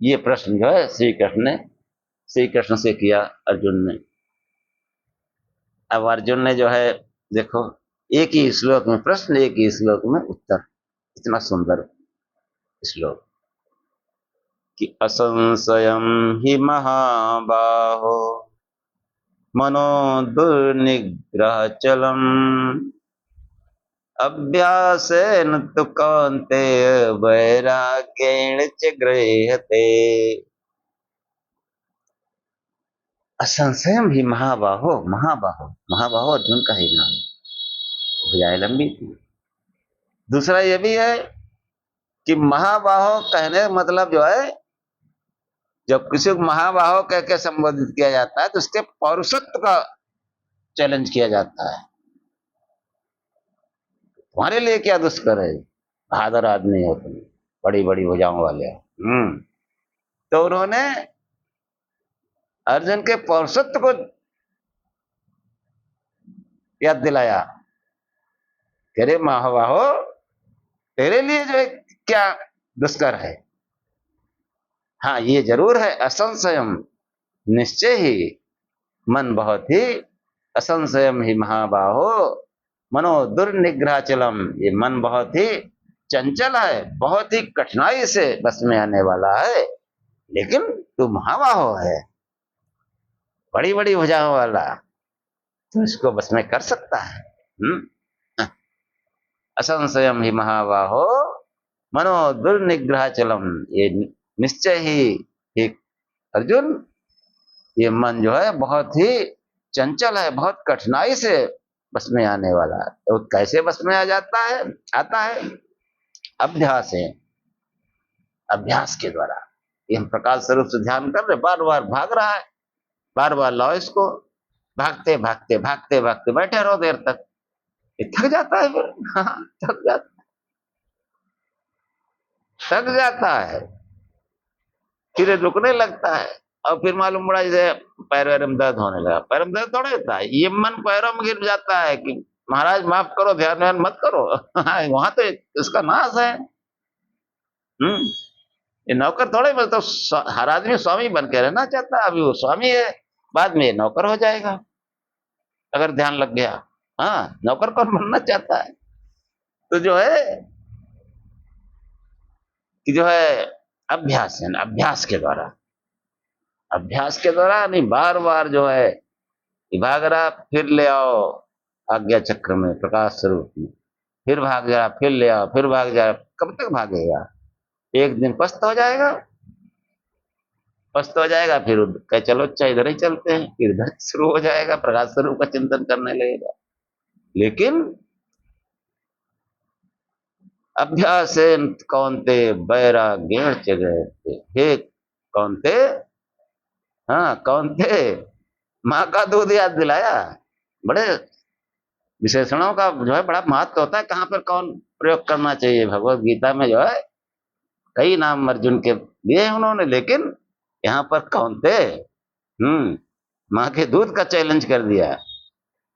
ये प्रश्न जो है श्री कृष्ण से किया अर्जुन ने। अब अर्जुन ने जो है, देखो, एक ही श्लोक में प्रश्न, एक ही श्लोक में उत्तर, इतना सुंदर श्लोक कि असंशयम ही महाबाहो मनो दुर्निग्रह चलम अभ्यासेन तु कौन्तेय वैराग्येण च गृह्यते। असंशयम ही महाबाहो, महाबाहो, महाबाहो अर्जुन का ही नाम, भुजाएं लंबी थी। दूसरा ये भी है कि महाबाहो कहने मतलब जो है, जब किसी को महाबाहो कह के संबोधित किया जाता है तो उसके पौरुषत्व का चैलेंज किया जाता है। तुम्हारे लिए क्या दुष्कर है, बहादुर आदमी हो तुम, बड़ी बड़ी भुजाओं वाले। तो उन्होंने अर्जुन के पौरुषत्व को याद दिलाया। तेरे महाबाहो, तेरे लिए जो है क्या दुष्कर है। हाँ, ये जरूर है, असंशयम, निश्चय ही मन बहुत ही, असंशयम ही महाबाहो मनो दुर्निग्रहचलम, ये मन बहुत ही चंचल है, बहुत ही कठिनाई से बस में आने वाला है। लेकिन तू महाबाहो है, बड़ी बड़ी भुजाओं वाला, तो इसको बस में कर सकता है। असंशयम ही महाबाहो मनो दुर्निग्रहचलम, ये निश्चय ही अर्जुन, ये मन जो है बहुत ही चंचल है, बहुत कठिनाई से बस में आने वाला है। तो कैसे बस में आ जाता है, आता है अभ्यास है, अभ्यास के द्वारा। ये हम प्रकाश स्वरूप से ध्यान कर रहे, बार बार भाग रहा है, बार बार लाओ इसको, भागते भागते भागते भागते बैठे रहो देर तक, ये थक जाता है फिर। हाँ, थक जाता है, फिर रुकने लगता है और फिर मालूम पड़ा जैसे पैर वैर में दर्द होने लगा। पैर में दर्द थोड़ा होता है, ये मन पैरों में गिर जाता है कि महाराज माफ करो, ध्यान व्यान मत करो। वहां तो इसका नाश है। ये नौकर थोड़े, मतलब हर आदमी स्वामी बन के रहना चाहता है। अभी वो स्वामी है, बाद में ये नौकर हो जाएगा अगर ध्यान लग गया। हाँ, नौकर कौन बनना चाहता है। तो जो है कि जो है अभ्यास है ना, अभ्यास के द्वारा नहीं, बार बार जो है भाग रहा, फिर ले आओ आज्ञा चक्र में, प्रकाश स्वरूप में, फिर भाग जा, फिर ले आओ, फिर भाग जा। कब तक भागेगा, एक दिन पस्त हो जाएगा पस्त हो जाएगा, फिर कह चलो अच्छा इधर ही चलते हैं, फिर इधर शुरू हो जाएगा, प्रकाश स्वरूप का चिंतन करने लगेगा। लेकिन अभ्यासेन कौन्ते वैराग्येण च गयते। हे कौन्ते, हाँ कौन्ते, माँ का दूध याद दिलाया। बड़े विशेषणों का जो है बड़ा महत्व होता है, कहाँ पर कौन प्रयोग करना चाहिए। भगवत गीता में जो है कई नाम अर्जुन के दिए हैं उन्होंने, लेकिन यहाँ पर कौन्ते, माँ के दूध का चैलेंज कर दिया,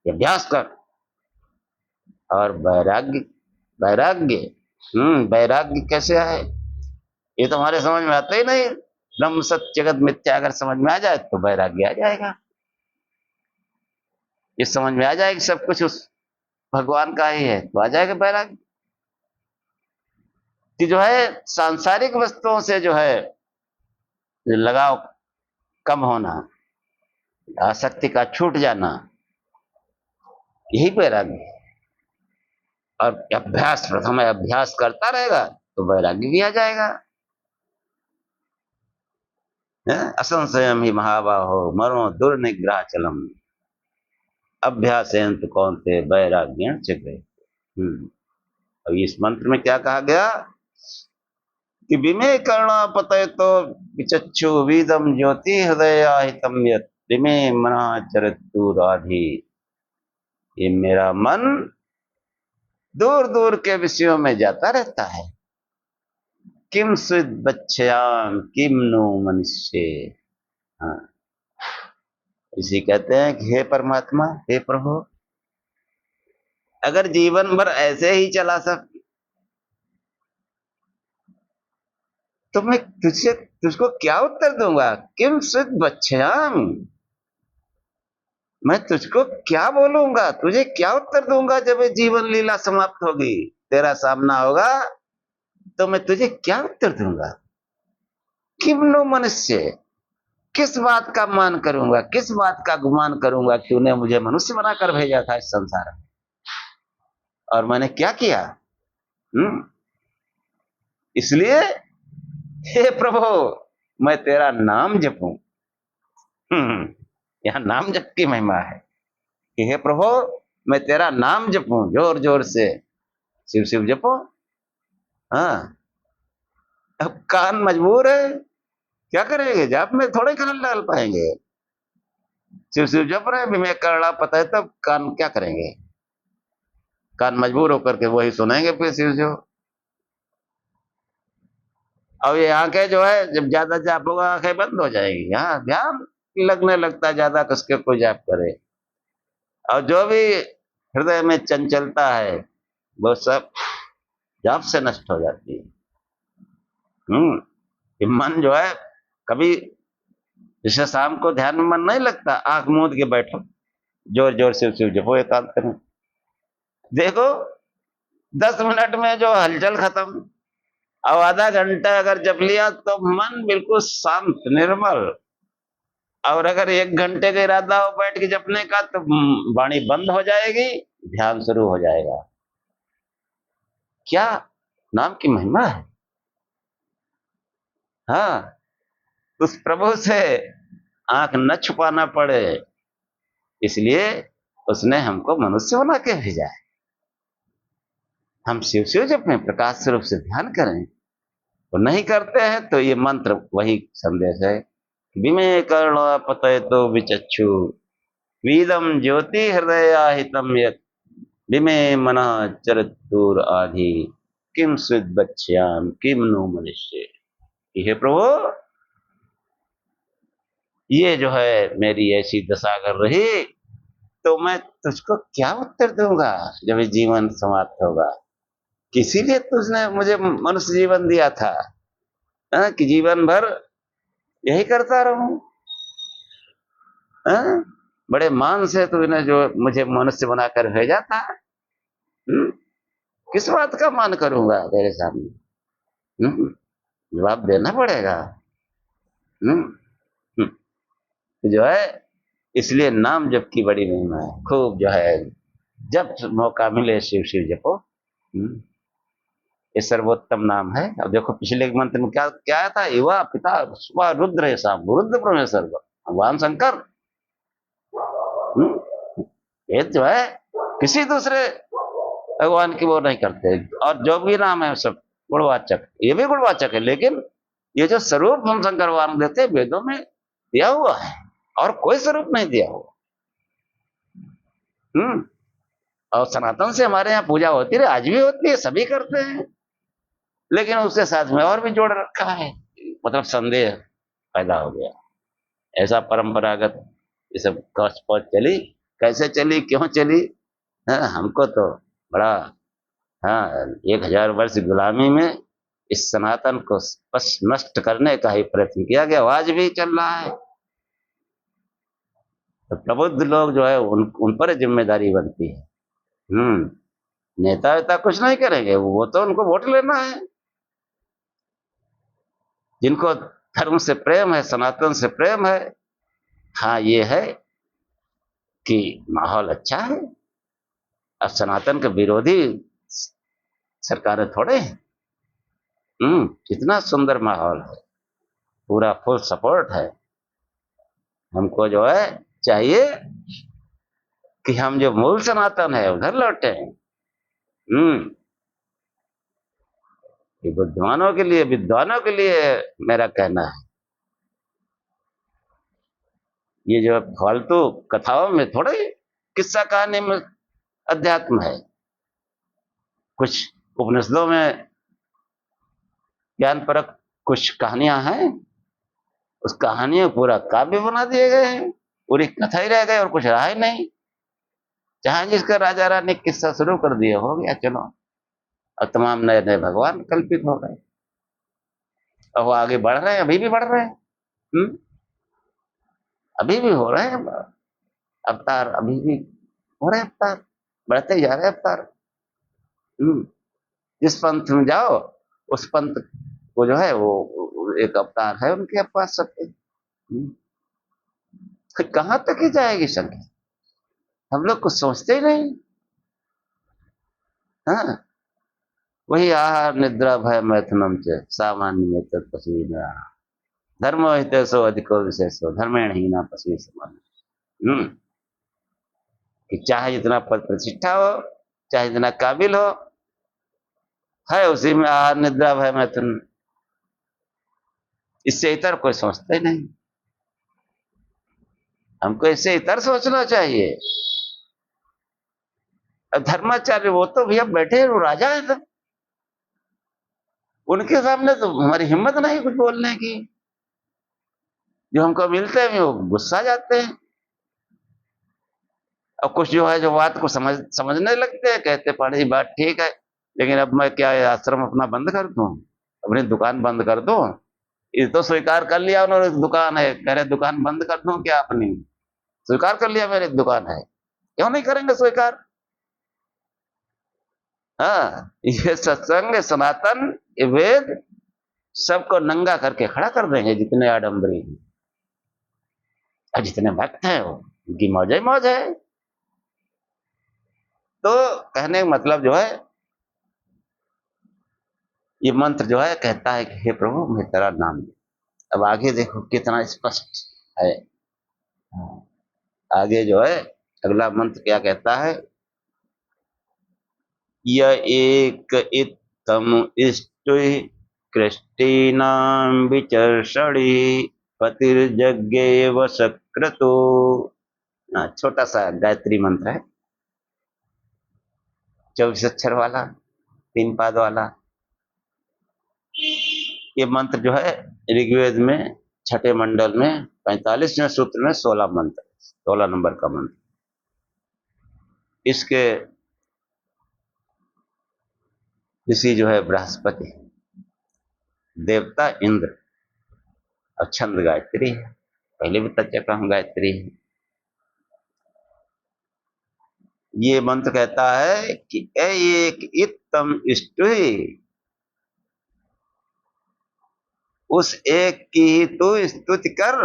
अभ्यास कर। और वैराग्य, वैराग्य, वैराग्य कैसे आए, ये तो हमारे समझ में आता ही नहीं। ब्रह्म सत्य जगत मिथ्या अगर समझ में आ जाए तो वैराग्य आ जाएगा। ये समझ में आ जाए कि सब कुछ उस भगवान का ही है, तो आ जाएगा वैराग्य। कि जो है सांसारिक वस्तुओं से जो है लगाव कम होना, आसक्ति का छूट जाना, यही वैराग्य है। और अभ्यास, प्रथम अभ्यास करता रहेगा तो वैराग्य भी आ जाएगा। असंशयम ही महाबाहो मरो दुर्निग्रह चलम अभ्यासेन तो कौन्ते वैराग्येण च गयते। अब इस मंत्र में क्या कहा गया कि विमे कर्णापतयतो विचक्षु वीदम ज्योति हृदयाहितम यत् विमे मना चरतु राधि। ये मेरा मन दूर दूर के विषयों में जाता रहता है। किम स्विद बच्छयाम किम नो मनुष्य। हाँ, इसी कहते हैं कि हे परमात्मा, हे प्रभु, अगर जीवन भर ऐसे ही चला सक तो मैं तुझको क्या उत्तर दूंगा। किम स्विद बच्छयाम, मैं तुझको क्या बोलूंगा, तुझे क्या उत्तर दूंगा जब ये जीवन लीला समाप्त होगी, तेरा सामना होगा तो मैं तुझे क्या उत्तर दूंगा। किम नो मनुष्य, किस बात का मान करूंगा, किस बात का गुमान करूंगा कि तूने मुझे मनुष्य बनाकर भेजा था इस संसार में, और मैंने क्या किया। इसलिए हे प्रभु, मैं तेरा नाम जपूं। यहां नाम जप की महिमा है कि हे प्रभु, मैं तेरा नाम जपूं, जोर जोर से शिव शिव जपो। हाँ, अब कान मजबूर है, क्या करेंगे, जाप में थोड़े खलल डाल पाएंगे। शिव शिव जप रहे, विवेक करना पता है, तब कान क्या करेंगे, कान मजबूर होकर के वही सुनेंगे फिर शिव शिव। अब ये आंखें जो है जब ज्यादा जाप होगा आंखें बंद हो जाएगी, यहाँ ध्यान लगने लगता है ज्यादा कसके कोई जाप करे। और जो भी हृदय में चंचलता है वो सब जाप से नष्ट हो जाती है। मन जो है कभी, जैसे शाम को ध्यान में मन नहीं लगता, आंख मूंद के बैठो, जोर जोर से शिव जपो, एकांत करें, देखो 10 मिनट में जो हलचल खत्म। और आधा घंटा अगर जप लिया तो मन बिल्कुल शांत निर्मल। और अगर 1 घंटे का इरादा हो बैठ के जपने का तो वाणी बंद हो जाएगी, ध्यान शुरू हो जाएगा। क्या नाम की महिमा है। हाँ, उस प्रभु से आंख न छुपाना पड़े, इसलिए उसने हमको मनुष्य बना के भेजा है। हम शिव शिव जपें, प्रकाश स्वरूप से ध्यान करें, तो नहीं करते हैं तो ये मंत्र वही संदेश है। विमे कर्णपतयतो विचक्षु वीदम ज्योति हृदयाहितम यत् विमे मनः चरतुर आधि किम स्विद बच्छयाम किम नो मनुष्य। हे प्रभु, ये जो है मेरी ऐसी दशा कर रही तो मैं तुझको क्या उत्तर दूंगा जब ये जीवन समाप्त होगा। किसी लिए तुझने मुझे मनुष्य जीवन दिया था, कि जीवन भर यही करता रहूं। बड़े मान से तूने जो मुझे मनुष्य बनाकर भेजा था, किस बात का मान करूंगा तेरे सामने, जवाब देना पड़ेगा। जो है इसलिए नाम जप की बड़ी महिमा है। खूब जो है जब मौका मिले शिव शिव जपो। ये सर्वोत्तम नाम है। अब देखो पिछले के मंत्र में क्या क्या आया था, युवा पिता सुबह रुद्र है शाम रुद्र परमेश्वर भगवान शंकर। ये जो है किसी दूसरे भगवान की वो नहीं करते, और जो भी नाम है सब गुणवाचक, ये भी गुणवाचक है, लेकिन ये जो स्वरूप हम शंकर भगवान देते वेदों में दिया हुआ है, और कोई स्वरूप नहीं दिया हुआ। और सनातन से हमारे यहाँ पूजा होती है, आज भी होती है, सभी करते हैं, लेकिन उसके साथ में और भी जोड़ रखा है, मतलब संदेह पैदा हो गया। ऐसा परंपरागत ये सब कच पच चली, कैसे चली, क्यों चली, हमको तो बड़ा, हाँ 1000 वर्ष गुलामी में इस सनातन को बस नष्ट करने का ही प्रयत्न किया गया, आज भी चल रहा है। तो प्रबुद्ध लोग जो है उन पर जिम्मेदारी बनती है। नेता वेता कुछ नहीं करेंगे, वो तो उनको वोट लेना है। जिनको धर्म से प्रेम है, सनातन से प्रेम है, हाँ ये है कि माहौल अच्छा है। अब सनातन के विरोधी सरकारें थोड़े हैं। कितना सुंदर माहौल है, पूरा फुल सपोर्ट है। हमको जो है चाहिए कि हम जो मूल सनातन है उधर लौटे। ये बुद्धिमानों के लिए, विद्वानों के लिए मेरा कहना है। ये जो फालतू कथाओं में थोड़े किस्सा कहानी में अध्यात्म है। कुछ उपनिषदों में ज्ञान परक कुछ कहानियां हैं, उस कहानियों पूरा काव्य बना दिए गए हैं, पूरी कथा ही रह गई और कुछ रहा ही नहीं। जहां जिसका राजा रानी किस्सा शुरू कर दिया, हो गया चलो, और तमाम नए नए भगवान कल्पित हो गए, और वो आगे बढ़ रहे हैं, अभी भी बढ़ रहे हैं। अभी भी हो रहे हैं अवतार, अभी भी हो रहे हैं अवतार, बढ़ते ही जा रहे हैं अवतार। जिस पंथ में जाओ उस पंथ को जो है वो एक अवतार है उनके पास सबके। कहां तक ही जाएगी संख्या, हम लोग कुछ सोचते ही नहीं। हाँ, वही आहार निद्रा भय मैथुनम च सामान्य में तत्पस्वी धर्म हितेशो अधिको विशेषो धर्मेण हीना पशु समान। कि चाहे जितना पद प्रतिष्ठा हो, चाहे जितना काबिल हो, है उसी में आहार निद्रा भय मैथुन, इससे इतर कोई सोचता ही नहीं। हमको इससे इतर सोचना चाहिए। धर्माचार्य वो तो भैया बैठे, वो राजा है, तो उनके सामने तो हमारी हिम्मत नहीं कुछ बोलने की। जो हमको मिलते हैं वो गुस्सा जाते हैं, और कुछ जो है जो बात को समझने लगते हैं, कहते पढ़ी बात ठीक है, लेकिन अब मैं क्या आश्रम अपना बंद कर दूं, अपनी दुकान बंद कर दूं। ये तो स्वीकार कर लिया उन्होंने, दुकान है, कह रहे दुकान बंद कर दूं क्या, अपनी स्वीकार कर लिया मेरी दुकान है, क्यों नहीं करेंगे स्वीकार। हाँ, ये सत्संग, सनातन, ये वेद सबको नंगा करके खड़ा कर देंगे, जितने आडम्बरी हैं और जितने भक्त हैं, वो उनकी मौज ही मौज है। तो कहने का मतलब जो है, ये मंत्र जो है कहता है कि हे प्रभु मैं तेरा नाम ले। अब आगे देखो कितना स्पष्ट है। आगे जो है अगला मंत्र क्या कहता है, यह एक इत्तम इष्टुहि कृष्टीनां विचर्षणि पतिर्जज्ञेव सक्रतो। छोटा सा गायत्री मंत्र है, 24 अक्षर वाला, 3 पाद वाला। ये मंत्र जो है ऋग्वेद में छठे मंडल में 45वें सूत्र में 16 मंत्र, 16 नंबर का मंत्र। इसके ऋषि जो है बृहस्पति, देवता इंद्र, और छंद गायत्री है, पहले भी तक हम गायत्री है। ये मंत्र कहता है कि एक इत्तम इष्टुहि, उस एक की ही तू स्तुति कर।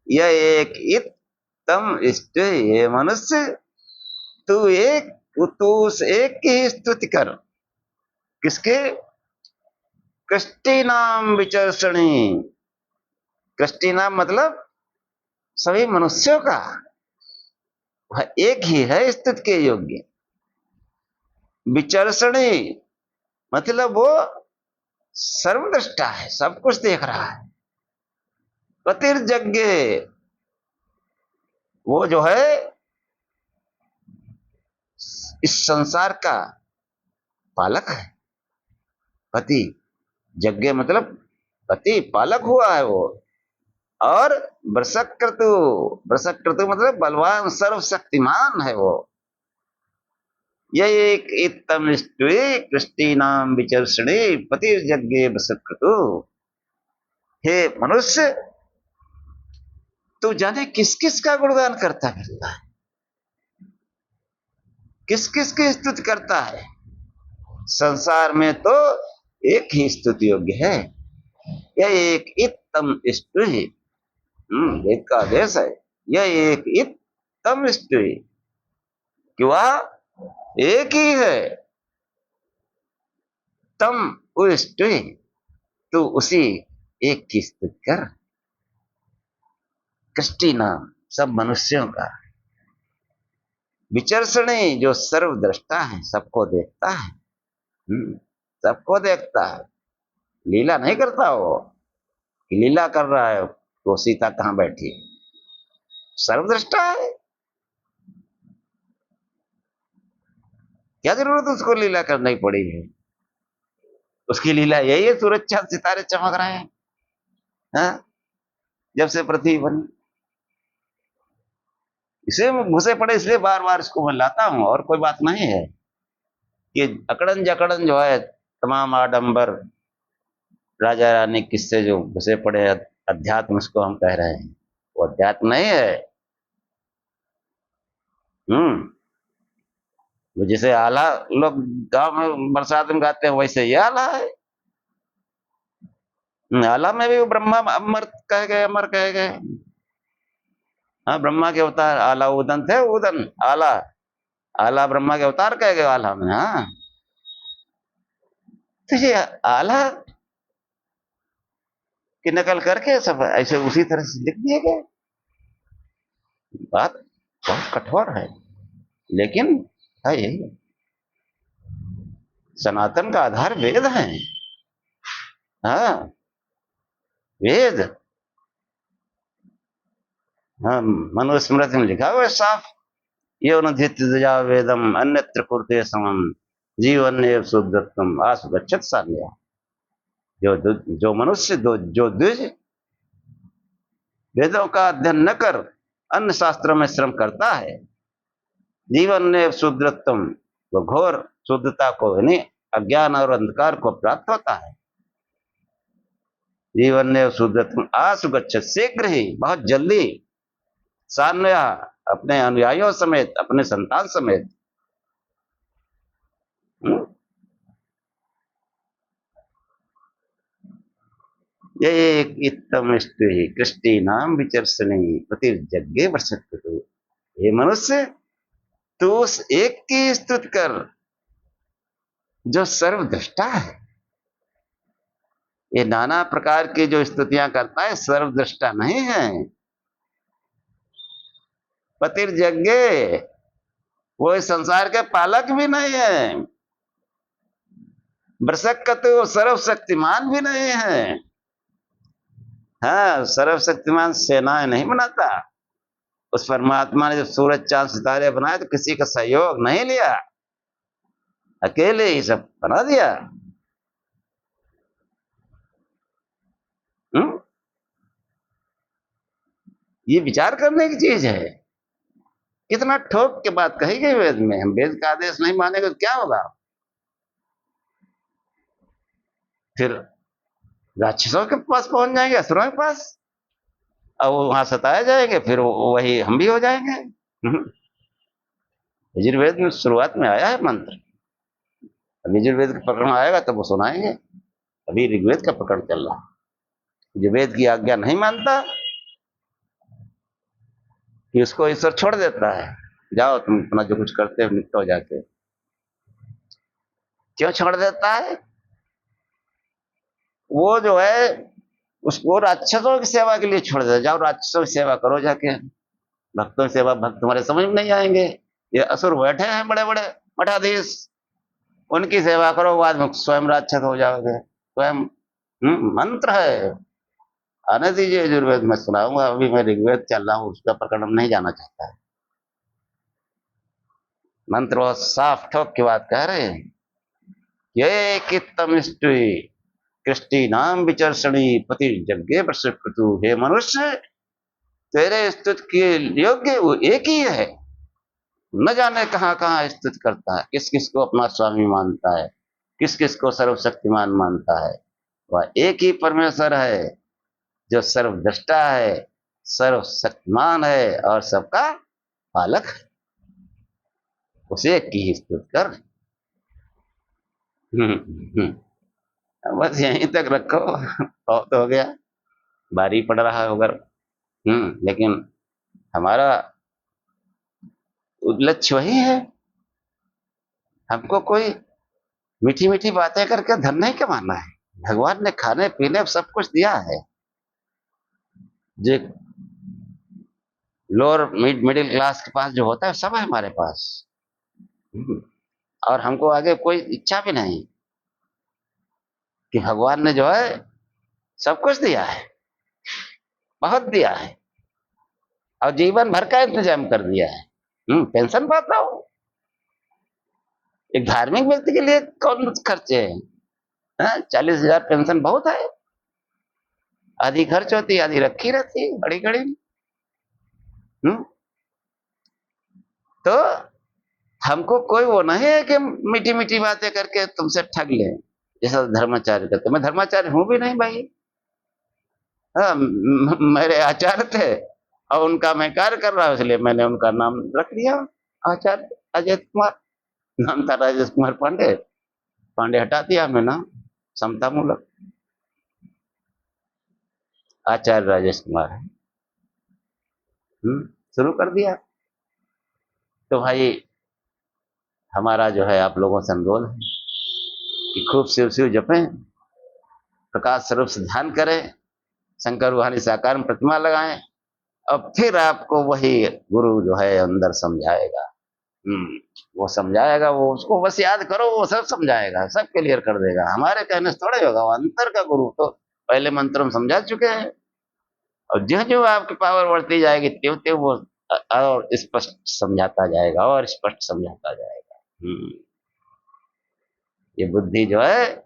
यह एक इत्तम इष्टुहि, ये मनुष्य तू एक तू उस एक की ही स्तुति कर। किसके? कृष्टि नाम विचर्षणी। कृष्टि नाम मतलब सभी मनुष्यों का, वह एक ही है स्तुति के योग्य। विचर्षणी मतलब वो सर्वद्रष्टा है, सब कुछ देख रहा है। पतिर्जज्ञ वो जो है इस संसार का पालक है। पति यज्ञ मतलब पति, पालक हुआ है वो। और वृषक्रतु, वृषक्रतु मतलब बलवान सर्वशक्तिमान है वो। यह एक इत्तम स्तुति कृष्टि नाम विचर्षणे पतिर्यज्ञ वृषक्रतु। हे मनुष्य, तू जाने किस किस का गुणगान करता फिरता है, किस किस की स्तुति करता है। संसार में तो एक ही स्तुति योग्य है, यह एक इत्तम स्तुति। वेद का आदेश है, यह एक इत्तम स्तुति कि वह एक ही है। तम स्तुति, तू उसी एक की स्तुति कर। कृष्टि नाम सब मनुष्यों का, विचर्षणी जो सर्वद्रष्टा है, सबको देखता है। सबको देखता है, लीला नहीं करता वो कि लीला कर रहा है तो सीता कहां बैठी है। सर्वद्रष्टा है, क्या जरूरत उसको लीला करनी पड़ी है। उसकी लीला यही है, सूरज चांद सितारे चमक रहे हैं, हाँ? जब से पृथ्वी बनी। इसे घुसे पड़े इसलिए बार बार इसको मैं लाता हूं, और कोई बात नहीं है। ये अकड़न जकड़न जो है, तमाम आडंबर राजा रानी किस्से जो घुसे पड़े अध्यात्म उसको हम कह रहे हैं, वो अध्यात्म नहीं है। वो जैसे आला लोग गांव में बरसात में गाते हैं, वैसे ये आला है। आला में भी ब्रह्मा अमर कह गए, अमर कह गए। हाँ, ब्रह्मा के अवतार आला उदन थे, उदन आला, आला ब्रह्मा के अवतार कह गए आला में। हाँ, तो ये आला की नकल करके सब ऐसे उसी तरह से लिख दिए गए। बात बहुत कठोर है, लेकिन है यही। सनातन का आधार वेद है। हाँ, वेद। हाँ, मनुस्मृति में लिखा हुआ है साफ, ये नधित्य वेदम अन्यत्र कुरुते समम जीवन शुद्धत्वम आसु गच्छत सान्या। जो मनुष्य जो द्विज वेदों का अध्ययन न कर अन्य शास्त्रों में श्रम करता है, जीवन ने शुद्धत्वम, वो घोर शुद्धता को यानी अज्ञान और अंधकार को प्राप्त होता है। जीवन ने शुद्धत्वम आसु गच्छत, शीघ्र ही, बहुत जल्दी, सान्या अपने अनुयायियों समेत, अपने संतान समेत। ये एक इत्तम स्तुति कृष्टि नाम विचर्षणी प्रतिजज्ञे वर्षत्तु। हे मनुष्य, तू उस एक की स्तुति कर जो सर्वद्रष्टा है। ये नाना प्रकार की जो स्तुतियां करता है, सर्वद्रष्टा नहीं है। पतिर्जज्ञ वो इस संसार के पालक भी नहीं है। वृषक्कतु सर्वशक्तिमान भी नहीं है। हाँ, सर्वशक्तिमान सेनाएं नहीं बनाता। उस परमात्मा ने जब सूरज चांद सितारे बनाए तो किसी का सहयोग नहीं लिया, अकेले ही सब बना दिया। ये विचार करने की चीज है। कितना ठोक के बात कही गई वेद में। हम वेद का आदेश नहीं मानेंगे तो क्या होगा? फिर राक्षसों के पास पहुंच जाएंगे, असुरों के पास, और वहां सताए जाएंगे, फिर वही हम भी हो जाएंगे। यजुर्वेद में शुरुआत में आया है मंत्र, अब यजुर्वेद का प्रकरण आएगा तब वो सुनाएंगे। अभी ऋग्वेद का प्रकरण चल रहा है। जो वेद की आज्ञा नहीं मानता कि उसको ईश्वर छोड़ देता है, जाओ तुम अपना जो कुछ करते हो निपटो जाके। क्यों छोड़ देता है? वो जो है उसको राक्षसों की सेवा के लिए छोड़ देता। जाओ राक्षसों की सेवा करो जाके। भक्तों की सेवा भक्त तुम्हारे समझ में नहीं आएंगे। ये असुर बैठे हैं बड़े बड़े मठाधीश, उनकी सेवा करो, बाद में स्वयं राक्षस हो जाओगे स्वयं। मंत्र है। आने दीजिए यजुर्वेद में सुनाऊंगा, अभी मैं ऋग्वेद चल रहा हूँ, उसका प्रकरण नहीं जाना चाहता है। मंत्र बहुत साफ ठोक की बात कह रहे हैं। ये कितमिष्टि कृष्टि नाम विचर्षणी पति जज्ञे प्रसुकृतु। हे मनुष्य, तेरे स्तुति के योग्य वो एक ही है। न जाने कहाँ कहाँ स्तुति करता है, किस किस को अपना स्वामी मानता है, किस किस को सर्वशक्तिमान मानता है। वह एक ही परमेश्वर है जो सर्वद्रष्टा है, सर्वशक्तिमान है और सबका पालक है। उसे की ही स्तुति कर। बस यहीं तक रखो, बहुत हो गया, भारी पड़ रहा है अगर। लेकिन हमारा लक्ष्य वही है। हमको कोई मीठी मीठी बातें करके धन नहीं कमाना है। भगवान ने खाने पीने सब कुछ दिया है। जो लोअर मिडिल क्लास के पास जो होता है सब है हमारे पास। और हमको आगे कोई इच्छा भी नहीं, कि भगवान ने जो है सब कुछ दिया है, बहुत दिया है, और जीवन भर का इंतजाम कर दिया है। पेंशन पाता हूँ। एक धार्मिक व्यक्ति के लिए कौन खर्चे है? 40,000 पेंशन बहुत है। आधी खर्च होती, आधी रखी रहती बड़ी घड़ी। तो हमको कोई वो नहीं है कि मीठी मीठी बातें करके तुमसे ठग ले, जैसा धर्माचार्य करते। मैं धर्माचार्य हूं भी नहीं भाई। हाँ, मेरे आचार्य थे और उनका मैं कार्य कर रहा हूं, इसलिए मैंने उनका नाम रख दिया आचार्य अजय कुमार। नाम था राजेश कुमार पांडे, पांडे हटा दिया हमने नाम, समता मूलक आचार्य राजेश कुमार है। शुरू कर दिया। तो भाई हमारा जो है आप लोगों से अनुरोध है कि खूब शिव शिव जपें, प्रकाश स्वरूप से ध्यान करें, शंकर रूहानी साकार में प्रतिमा लगाएं, और फिर आपको वही गुरु जो है अंदर समझाएगा। वो समझाएगा, वो उसको बस याद करो, वो सब समझाएगा, सब क्लियर कर देगा। हमारे कहने से थोड़े होगा, वो अंतर का गुरु तो पहले मंत्र में समझा चुके हैं। और ज्यों ज्यों आपकी पावर बढ़ती जाएगी त्यों त्यों वो और स्पष्ट समझाता जाएगा, और स्पष्ट समझाता जाएगा। ये बुद्धि जो है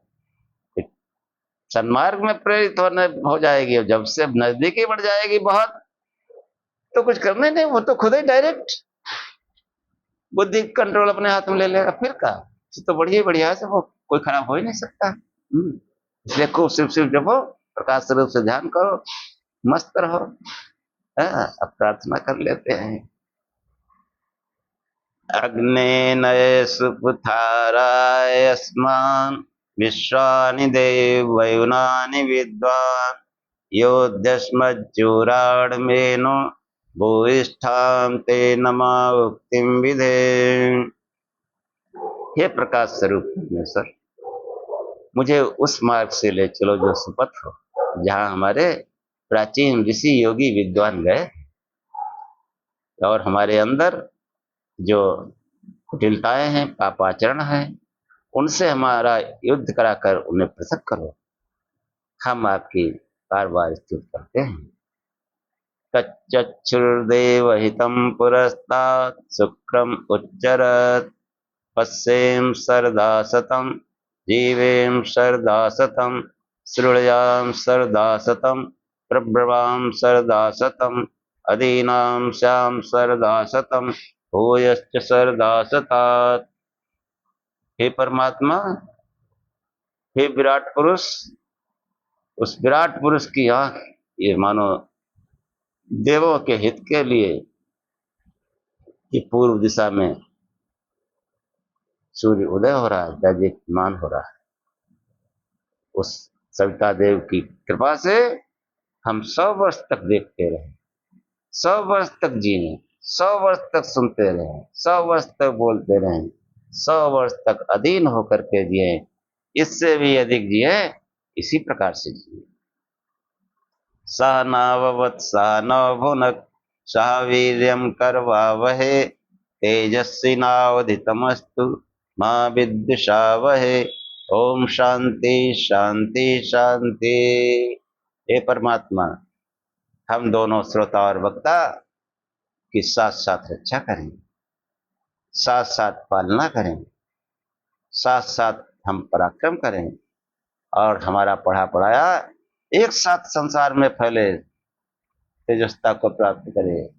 सन्मार्ग में प्रेरित होने हो जाएगी, और जब से नजदीकी बढ़ जाएगी बहुत, तो कुछ करने नहीं, वो तो खुद ही डायरेक्ट बुद्धि कंट्रोल अपने हाथ में ले लेगा। फिर का तो बढ़िया बढ़िया से वो कोई खराब हो ही नहीं सकता। इसलिए खूब शिव शिव जपो, प्रकाश स्वरूप से ध्यान करो, मस्त रहो। अब प्रार्थना कर लेते हैं। अग्ने नये सुपुथाराय अस्मान् विश्वानि देव वयुनानि विद्वान् योऽध्यस्मज्जोराड्मेनो भूयिष्ठां ते नमा उक्तिं विधे। हे प्रकाश स्वरूप परमेश्वर, मुझे उस मार्ग से ले चलो जो सुपथ हो, जहाँ हमारे प्राचीन ऋषि योगी विद्वान गए, और हमारे अंदर जो कुटिलताएं हैं, पापाचरण है, उनसे हमारा युद्ध कराकर उन्हें पृथक करो। हम आपकी बार बार स्तुति करते हैं। तच्चक्षुर्देवहितं पुरस्तात् शुक्रम उच्चरत् पश्येम सरदा सतम जीवेम सरदा सतम श्रुणयाम सरदा सतम प्रब्रवाम सरदा सतम अदीनाम श्याम सरदा सतम भूयश्च सरदा सतात्। हे परमात्मा, हे विराट पुरुष, उस विराट पुरुष की आंख ये मानो देवों के हित के लिए कि पूर्व दिशा में सूर्य उदय हो रहा है, दीप्यमान हो रहा है। उस सविता देव की कृपा से हम 100 वर्ष तक देखते रहे, 100 वर्ष तक जिए, 100 वर्ष तक सुनते रहें, 100 वर्ष तक बोलते रहें, 100 वर्ष तक अधीन होकर के जिए, इससे भी अधिक जिए, इसी प्रकार से जिए। सहनाववत् सहनौ भुनक्तु सह वीर्यं करवावहै तेजस्विनावधीतमस्तु मा विद्विषावहै। ओम शांति शांति शांति। हे परमात्मा, हम दोनों श्रोता और वक्ता की साथ साथ रक्षा करें, साथ साथ पालना करें, साथ साथ हम पराक्रम करें और हमारा पढ़ा पढ़ाया एक साथ संसार में फैले, तेजस्ता को प्राप्त करें।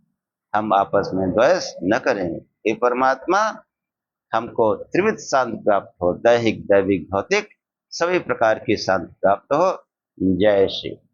हम आपस में द्वेष न करें। हे परमात्मा, हमको त्रिविध शांति प्राप्त हो, दैहिक दैविक भौतिक सभी प्रकार की शांति प्राप्त हो। जय श्री